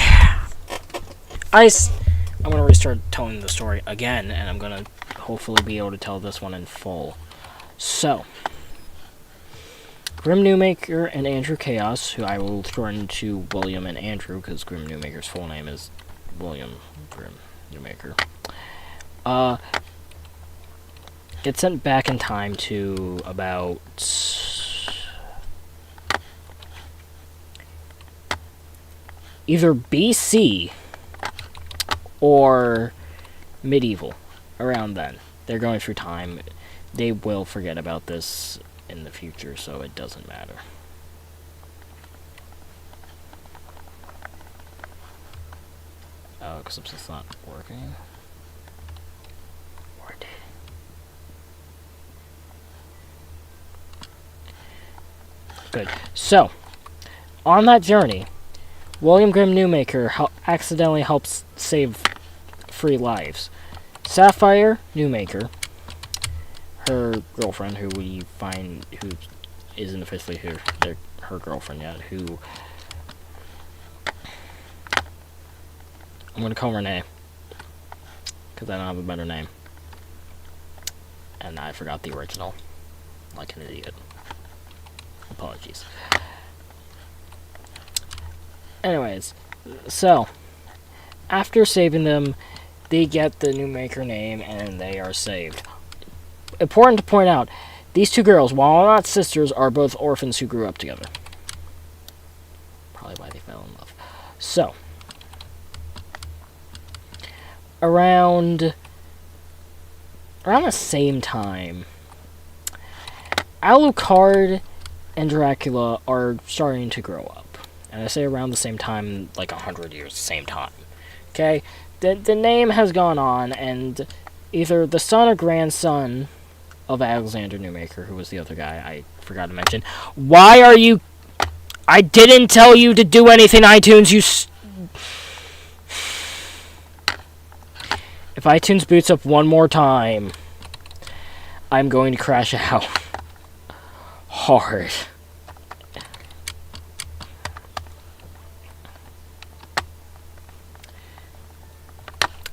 I'm gonna restart telling the story again, and I'm gonna hopefully be able to tell this one in full. So, Grim Newmaker and Andrew Chaos, who I will shorten to William and Andrew, because Grim Newmaker's full name is William Grim Newmaker, get sent back in time to about either BC or medieval, around then. They're going through time. They will forget about this in the future, so it doesn't matter. Oh, except it's not working. Or did it? Good. So, on that journey, William Grim Newmaker accidentally helps save 3 lives. Sapphire Newmaker, her girlfriend, who we find, who isn't officially her girlfriend yet, who I'm going to call Renee, because I don't have a better name. And I forgot the original, like an idiot. Apologies. Anyways, so, after saving them, they get the Newmaker name, and they are saved. Important to point out, these 2 girls, while not sisters, are both orphans who grew up together. Probably why they fell in love. So, around the same time, Alucard and Dracula are starting to grow up. And I say around the same time, like 100 years, the same time. Okay? The name has gone on, and either the son or grandson of Alexander Newmaker, who was the other guy I forgot to mention. Why are you... I didn't tell you to do anything, iTunes, you... If iTunes boots up one more time, I'm going to crash out. Hard.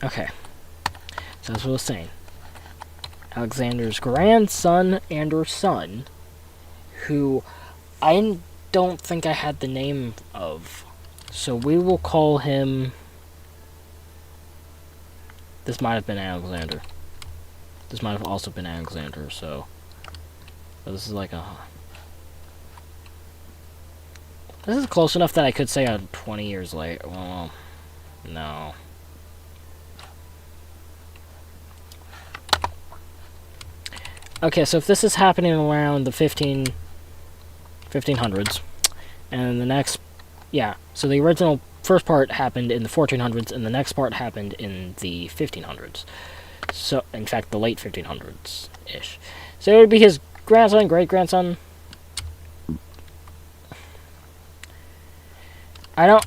Okay. So as I was saying, Alexander's grandson and her son, who I don't think I had the name of. So we will call him... This might have been Alexander. This might have also been Alexander, so... But this is like a... This is close enough that I could say 20 years later. Well, no. Okay, so if this is happening around the 1500s, and the next Yeah, so the original first part happened in the 1400s, and the next part happened in the 1500s. So, in fact, the late 1500s ish. So it would be his grandson, great grandson. I don't.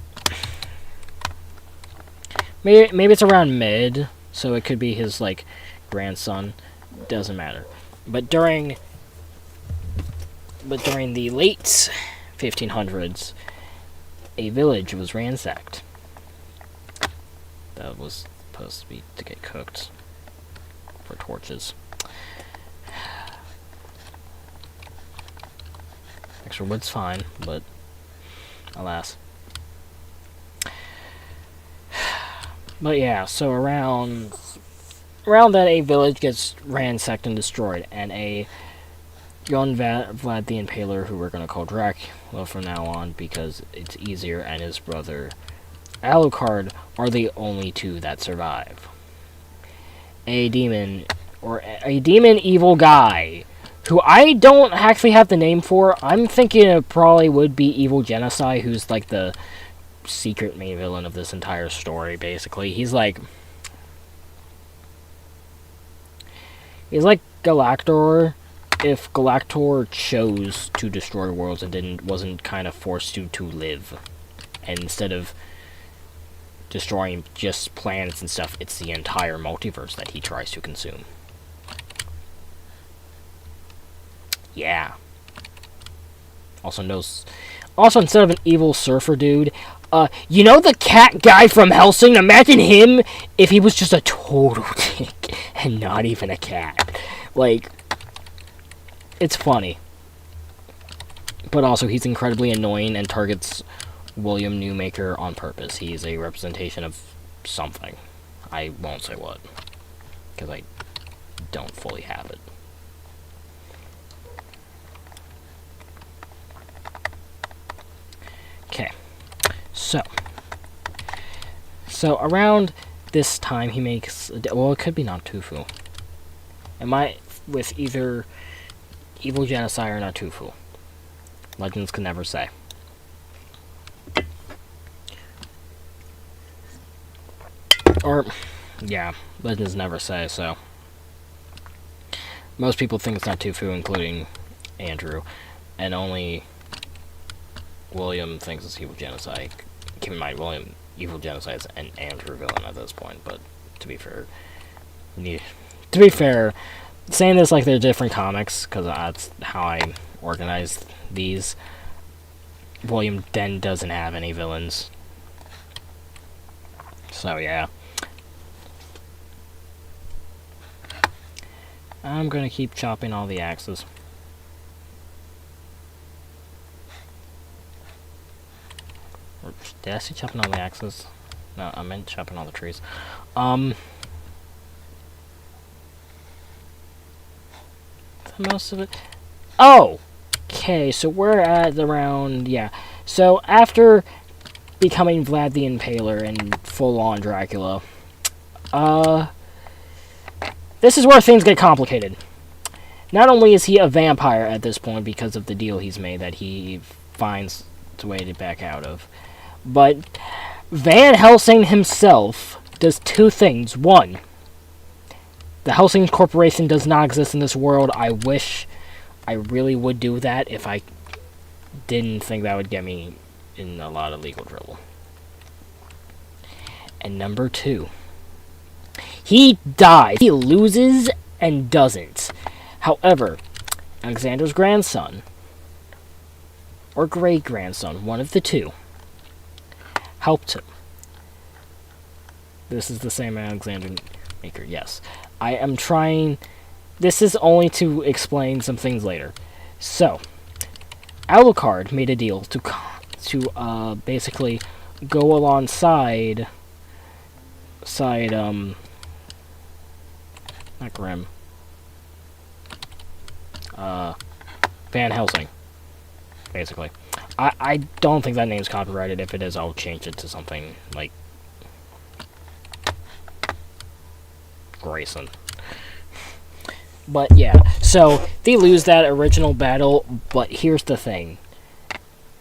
Maybe it's around mid, so it could be his like grandson. Doesn't matter. But during the late 1500s, a village was ransacked. That was supposed to be to get cooked for torches. Extra wood's fine, but alas. But yeah, so around that, a village gets ransacked and destroyed, and a young Vlad the Impaler, who we're gonna call Dracula from now on because it's easier, and his brother Alucard are the only two that survive. A demon evil guy who I don't actually have the name for. I'm thinking it probably would be Evil Genocide, who's like the secret main villain of this entire story, basically. He's like Galactor if Galactor chose to destroy worlds and wasn't kind of forced to live. And instead of destroying just planets and stuff, it's the entire multiverse that he tries to consume. Yeah. Also, instead of an evil surfer dude, you know the cat guy from Hellsing? Imagine him if he was just a total dick and not even a cat. Like, it's funny. But also, he's incredibly annoying and targets William Newmaker on purpose. He's a representation of something. I won't say what, because I don't fully have it. Okay. So around this time he makes, well, it could be Natufu. Am I with either Evil Genocide or Natufu? Legends can never say. Or, yeah, Legends never say, so. Most people think it's Natufu, including Andrew, and only William thinks it's Evil Genocide. Keep in mind, Evil Genocide is an Andrew villain at this point, but to be fair, saying this like they're different comics, because that's how I organize these, William then doesn't have any villains. So, yeah. I'm gonna keep chopping all the axes. Did I say chopping all the axes? No, I meant chopping all the trees. Most of it. Oh! Okay, so we're at around, yeah. So after becoming Vlad the Impaler and full-on Dracula, this is where things get complicated. Not only is he a vampire at this point because of the deal he's made that he finds a way to back out of, but Van Helsing himself does two things. One, the Helsing Corporation does not exist in this world. I wish I really would do that if I didn't think that would get me in a lot of legal trouble. And number two, he dies. He loses and doesn't. However, Alexander's grandson, or great-grandson, one of the two, helped him. This is the same Alexander Maker, yes. I am trying... This is only to explain some things later. So, Alucard made a deal to basically go alongside... not Grimm. Van Helsing, basically. I don't think that name's copyrighted. If it is, I'll change it to something like Grayson. But yeah, so they lose that original battle, but here's the thing.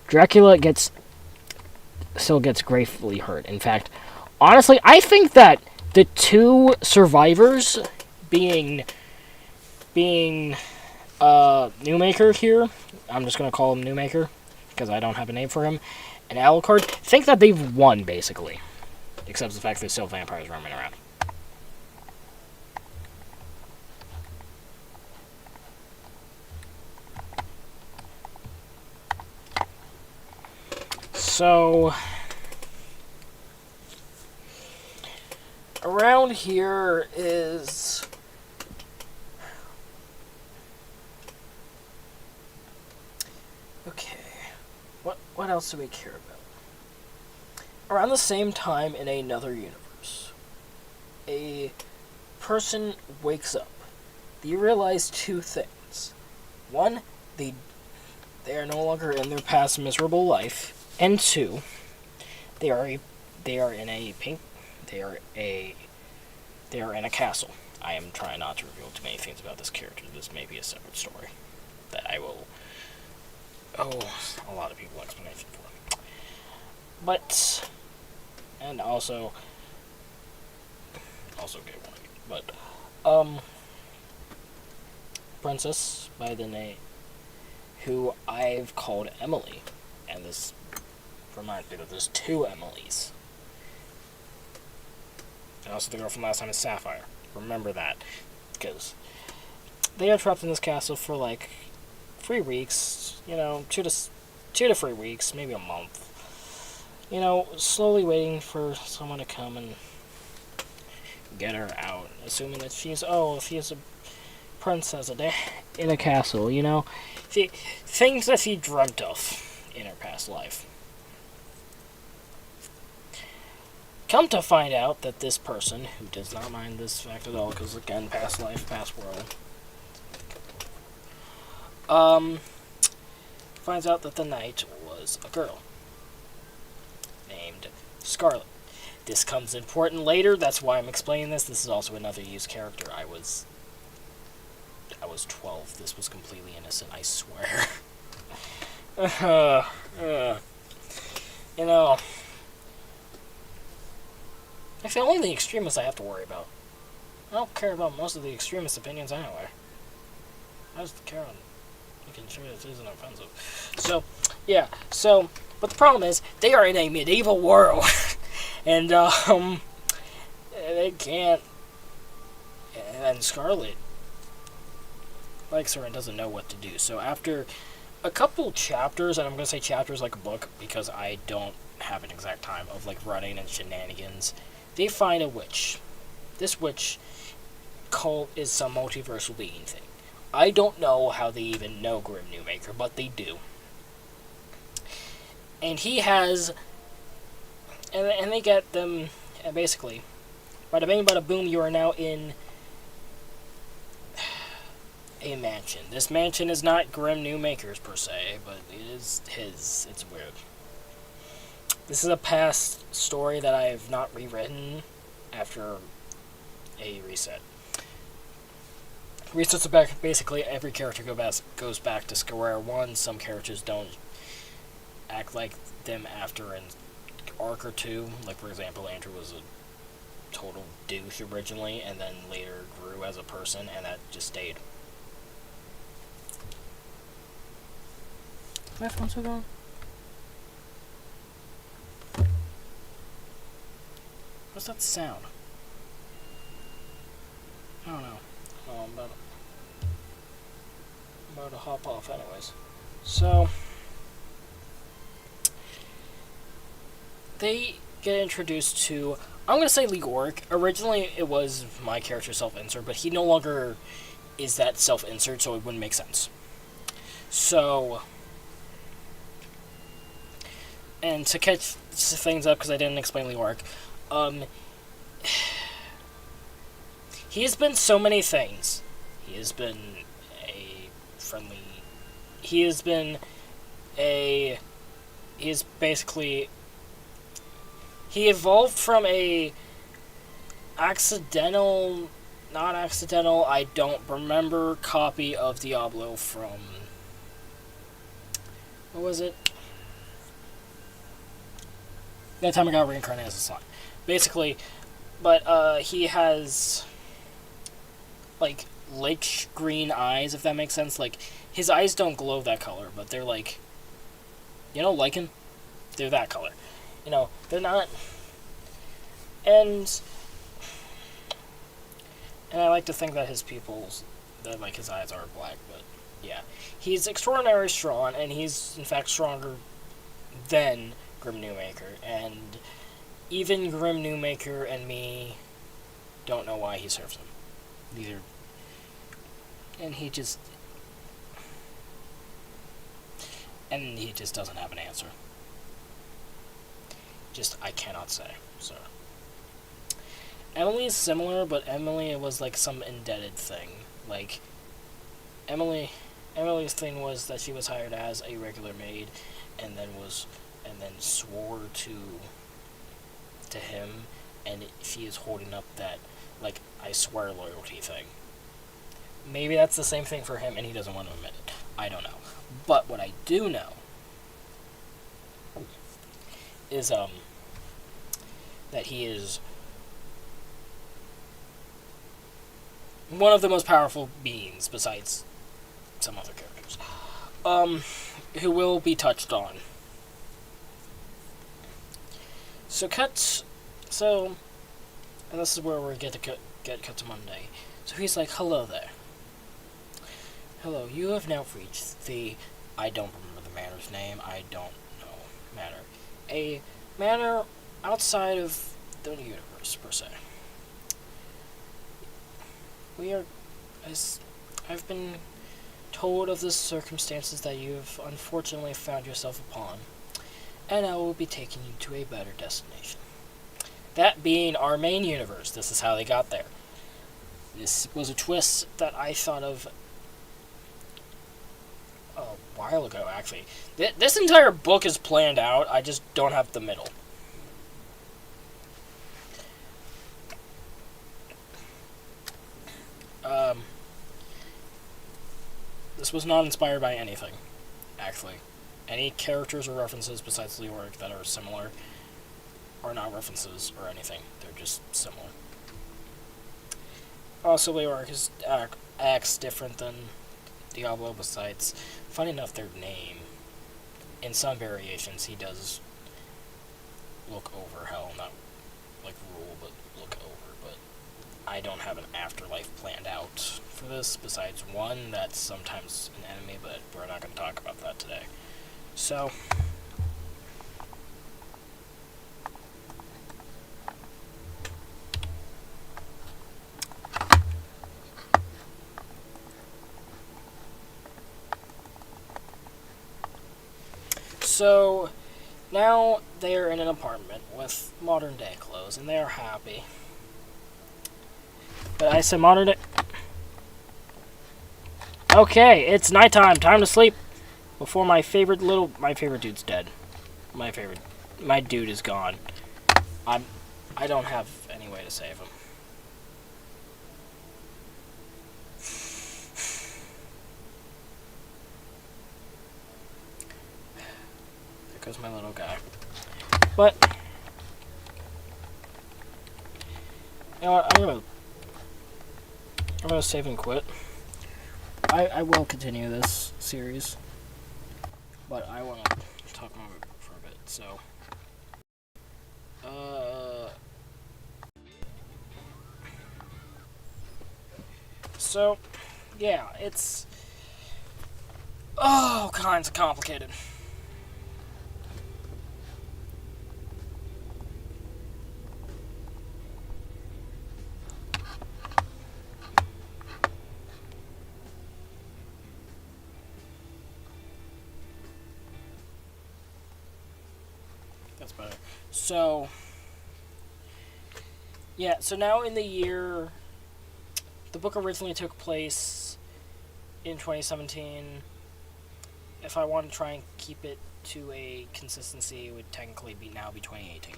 Dracula gets still gets gravely hurt. In fact, honestly, I think that the two survivors, being Newmaker here, I'm just gonna call him Newmaker because I don't have a name for him, and Alucard, think that they've won basically, except the fact there's still vampires roaming around. So, around here is... Okay, what else do we care about? Around the same time in another universe, a person wakes up. They realize two things. One, they are no longer in their past miserable life, and two, they are in a castle. I am trying not to reveal too many things about this character. This may be a separate story that I will owe a lot of people explanation for. But, and also get one. But princess by the name, who I've called Emily, and this reminds me that there's two Emilys. And also the girl from last time is Sapphire. Remember that, because they are trapped in this castle for like 3 weeks. You know, 2 to 3 weeks, maybe a month. You know, slowly waiting for someone to come and get her out, assuming that she's a princess in a castle. You know, things that she dreamt of in her past life. Come to find out that this person, who does not mind this fact at all, because again, past life, past world, finds out that the knight was a girl named Scarlet. This comes important later, that's why I'm explaining this. This is also another used character. I was 12. This was completely innocent, I swear. You know, actually, only the extremists I have to worry about. I don't care about most of the extremist opinions anyway. I just care on making sure this isn't offensive. So, yeah. So, but the problem is, they are in a medieval world. And, they can't... And Scarlet likes her and doesn't know what to do. So after a couple chapters, and I'm going to say chapters like a book, because I don't have an exact time of, like, running and shenanigans, they find a witch. This witch is some multiversal being thing. I don't know how they even know Grim Newmaker, but they do. And he has... And they get them... And basically, bada bing, bada boom, you are now in a mansion. This mansion is not Grim Newmaker's per se, but it is his. It's weird. This is a past story that I have not rewritten after a reset. Resets are back. Basically, every character goes back to square one. Some characters don't act like them after an arc or two. Like, for example, Andrew was a total douche originally, and then later grew as a person, and that just stayed. My phone's still going? What's that sound? I don't know. Oh, I'm about to hop off anyways. So, they get introduced to, I'm going to say Leoric. Originally, it was my character self-insert, but he no longer is that self-insert, so it wouldn't make sense. So, and to catch things up, because I didn't explain Leoric, he has been so many things. He has been a friendly... He is basically... He evolved from a accidental... Not accidental, I don't remember, copy of Diablo from... What was it? That time I got reincarnated as a slime. Basically, but he has like lich green eyes, if that makes sense. Like his eyes don't glow that color, but they're like, lichen. They're that color. They're not. And I like to think that his eyes are black, but yeah, he's extraordinarily strong, and he's in fact stronger than Grim Newmaker, and even Grim Newmaker and me don't know why he serves him. Neither. And he just doesn't have an answer. I cannot say. So Emily is similar, but Emily was like some indebted thing. Like Emily's thing was that she was hired as a regular maid, and then swore to him, and she is holding up that like I swear loyalty thing. Maybe that's the same thing for him, and he doesn't want to admit it. I don't know. But what I do know is that he is one of the most powerful beings besides some other characters, who will be touched on. And this is where we get cut to Monday. So he's like, "Hello there. Hello, you have now reached the, I don't remember the manor's name, I don't know, manor. A manor outside of the universe, per se. I've been told of the circumstances that you've unfortunately found yourself upon, and I will be taking you to a better destination. That being our main universe. This is how they got there. This was a twist that I thought of a while ago, actually. This entire book is planned out, I just don't have the middle. This was not inspired by anything, actually. Any characters or references besides Leoric that are similar are not references or anything. They're just similar. Also, Leoric acts different than Diablo, besides, funny enough, their name. In some variations, he does look over hell, not like rule, but look over. But I don't have an afterlife planned out for this, besides one that's sometimes an enemy, but we're not going to talk about that today. So, now they are in an apartment with modern day clothes, and they are happy. But I said modern day. Okay, it's nighttime. Time to sleep. Before my favorite dude's dead. My dude is gone. I don't have any way to save him. There goes my little guy. But you know what? I'm gonna save and quit. I will continue this series, but I want to talk about it for a bit. So, yeah, it's kinds of complicated. That's better. So, yeah, so now in the year, the book originally took place in 2017. If I want to try and keep it to a consistency, it would technically be 2018.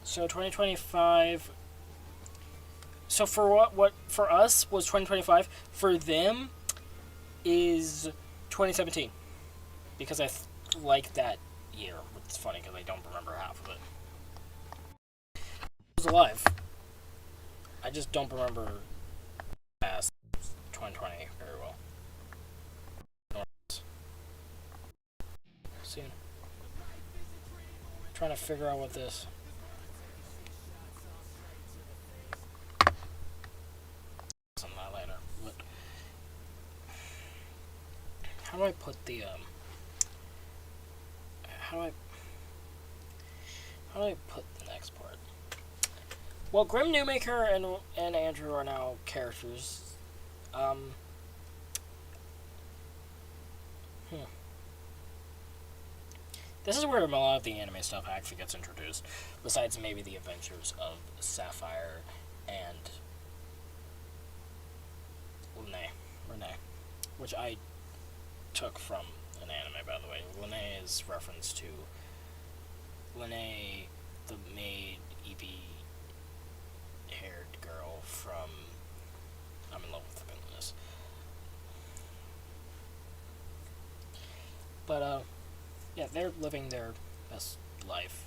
So 2025. So for for us was 2025. For them is 2017. because I like that year. It's funny because I don't remember half of it. I was alive. I just don't remember past 2020 very well. Soon. Trying to figure out what this. On that later. But how do I put the how do I put the next part? Well, Grim Newmaker and Andrew are now characters. This is where a lot of the anime stuff actually gets introduced, besides maybe the adventures of Sapphire and Renee, which I took from an anime, by the way. Renee is reference to Renee, the maid, Eevee-haired girl from I'm in Love with the Villainous. But, yeah, they're living their best life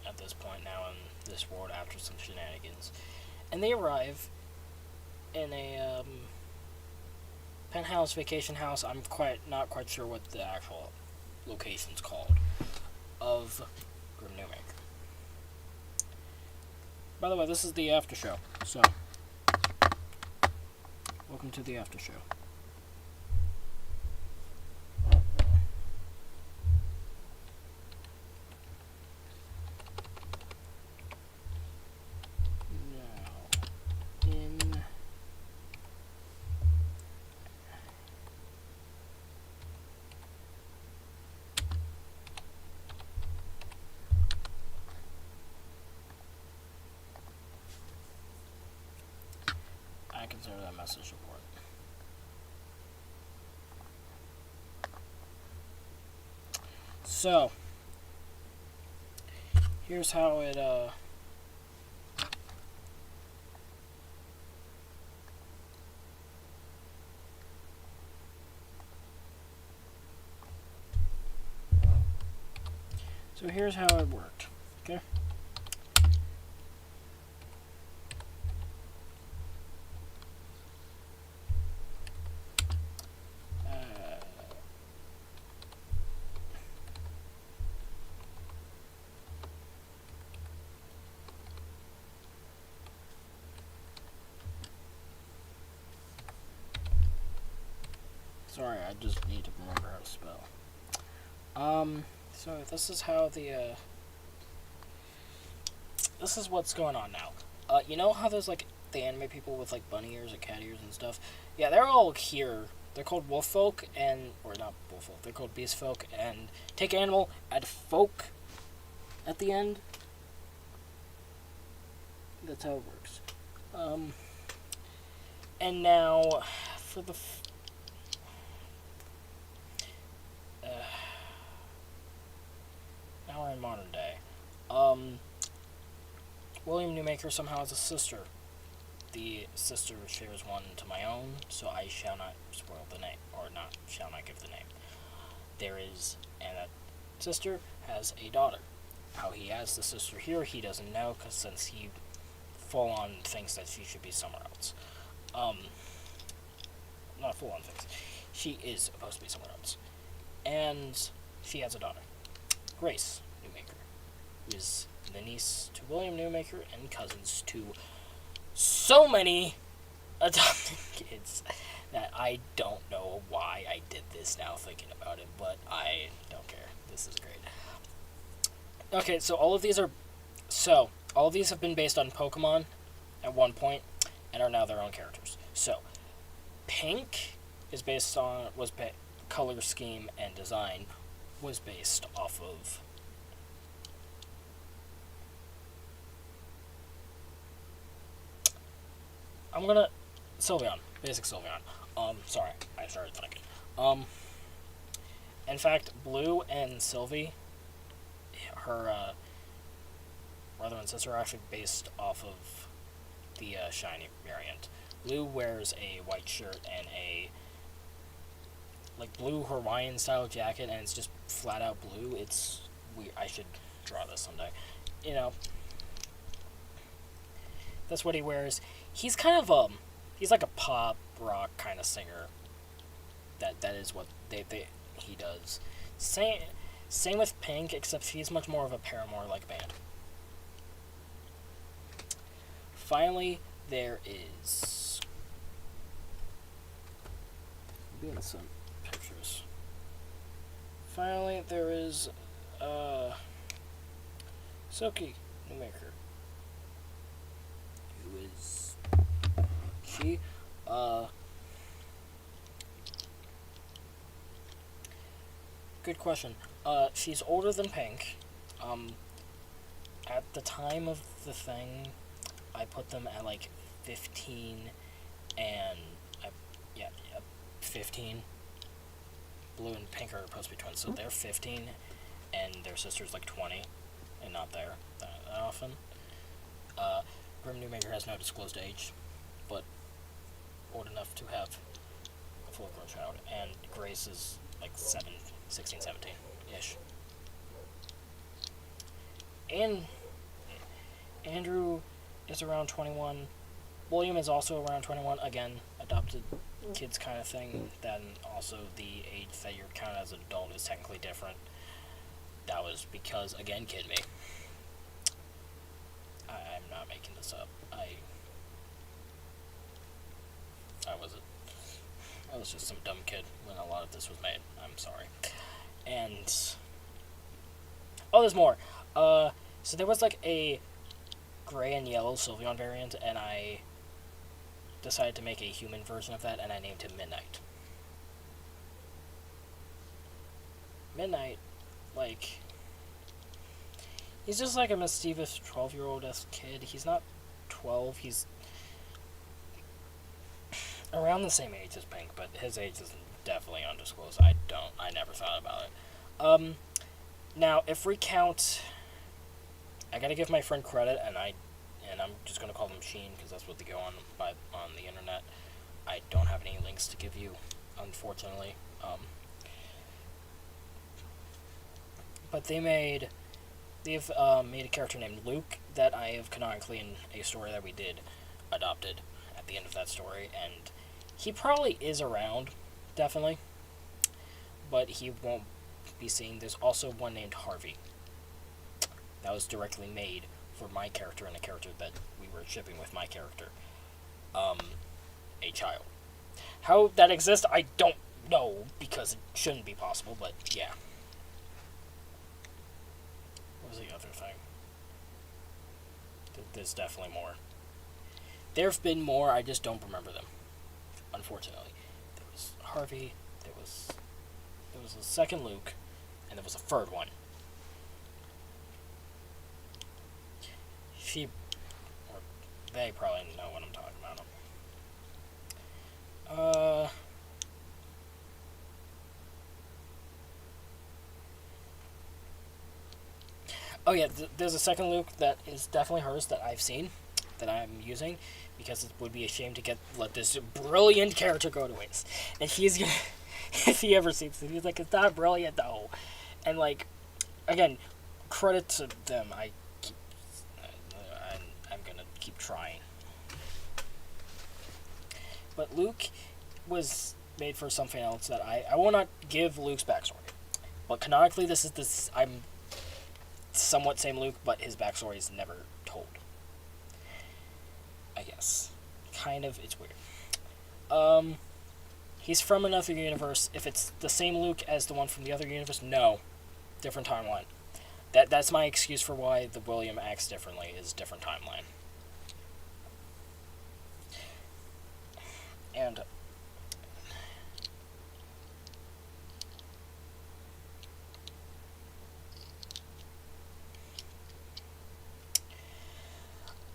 at this point now in this world after some shenanigans. And they arrive in a penthouse vacation house. I'm not quite sure what the actual location's called of Grim Newmaker. By the way, this is the after show, so welcome to the after show. I consider that message report. So, here's how it, so here's how it worked, okay? Sorry, I just need to remember how to spell. So this is how this is what's going on now. You know how there's, like, the anime people with, like, bunny ears and cat ears and stuff? Yeah, they're all here. They're called wolf folk, or not wolf folk, they're called beast folk, and take animal, add folk at the end. That's how it works. And now, for the now we're in modern day. William Newmaker somehow has a sister. The sister shares one to my own, so I shall not spoil the name, or not shall not give the name. There is, and that sister has a daughter. How he has the sister here, he doesn't know, because since he full on thinks that she should be somewhere else. Not full on thinks. She is supposed to be somewhere else. And she has a daughter, Grace Newmaker, who is the niece to William Newmaker and cousins to so many adopted kids that I don't know why I did this now thinking about it, but I don't care. This is great. Okay, so all of these have been based on Pokemon at one point and are now their own characters. So, Pink is based on color scheme and design was based off of Sylveon, basic Sylveon. Sorry, I started thinking. In fact, Blue and Sylvie, her brother and sister, are actually based off of the shiny variant. Blue wears a white shirt and a like blue Hawaiian style jacket, and it's just flat out blue. It's weird. I should draw this someday. You know, that's what he wears. He's kind of he's like a pop rock kind of singer. That is what he does. Same with Pink, except he's much more of a Paramore like band. Finally, there is. Being some pictures. Finally, there is Silky Newmaker, who is she? Good question. She's older than Pink. At the time of the thing, I put them at like 15 and yeah, 15. Blue and Pink are supposed to be twins, so they're 15, and their sister's like 20, and not there that often. Grim Newmaker has no disclosed age, but old enough to have a full-grown child, and Grace is like 16, 17-ish. And Andrew is around 21. William is also around 21. Again, adopted kids kind of thing. Then also the age that you're counted as an adult is technically different. That was because, again, kid me. I'm not making this up. I was just some dumb kid when a lot of this was made. I'm sorry. And there's more. So there was like a gray and yellow Sylveon variant, and I decided to make a human version of that, and I named him Midnight. Midnight, like, he's just like a mischievous 12-year-old-esque kid. He's not 12, he's around the same age as Pink, but his age is definitely undisclosed. I never thought about it. Now, if we count, I gotta give my friend credit, and I'm just gonna call them Sheen, because that's what they go on the internet. I don't have any links to give you, unfortunately. But they've made a character named Luke that I have canonically, in a story that we did, adopted at the end of that story, and he probably is around, definitely, but he won't be seen. There's also one named Harvey that was directly made for my character and a character that we were shipping with my character, a child. How that exists, I don't know, because it shouldn't be possible, but yeah. What was the other thing? There's definitely more. There have been more, I just don't remember them, unfortunately. There was Harvey, there was a second Luke, and there was a third one. They probably know what I'm talking about. Oh yeah, there's a second Luke that is definitely hers that I've seen, that I'm using, because it would be a shame to let this brilliant character go to waste. And he's gonna, if he ever sees it, he's like, it's not brilliant though. And like, again, credit to them. I'm gonna keep trying. But Luke was made for something else that I will not give Luke's backstory. But canonically, I'm somewhat same Luke, but his backstory is never told. I guess. Kind of, it's weird. He's from another universe. If it's the same Luke as the one from the other universe, no. Different timeline. That's my excuse for why the William acts differently, is different timeline. And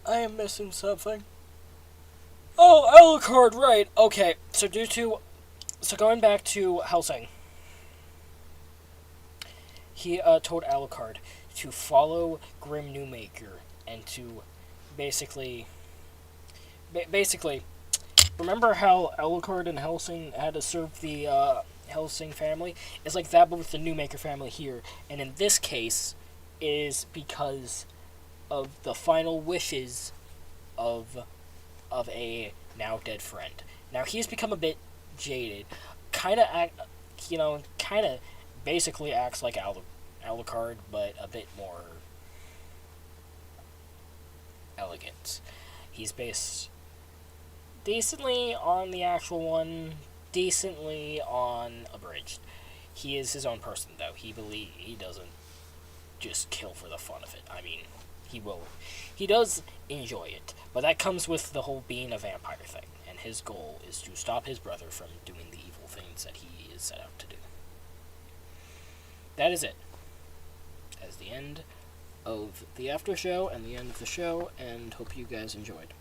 I am missing something. Oh, Alucard, right. Okay, so going back to Hellsing, he told Alucard to follow Grim Newmaker and to basically, remember how Alucard and Hellsing had to serve the Helsing family. It's like that, but with the Newmaker family here. And in this case, is because of the final wishes of a now dead friend. Now he's become a bit jaded, kind of basically acts like Alucard, but a bit more elegant. He's based decently on the actual one, decently on Abridged. He is his own person, though. He doesn't just kill for the fun of it. I mean, he does enjoy it, but that comes with the whole being a vampire thing. And his goal is to stop his brother from doing the evil things that he is set out to do. That is it. That is the end of the after show and the end of the show, and hope you guys enjoyed.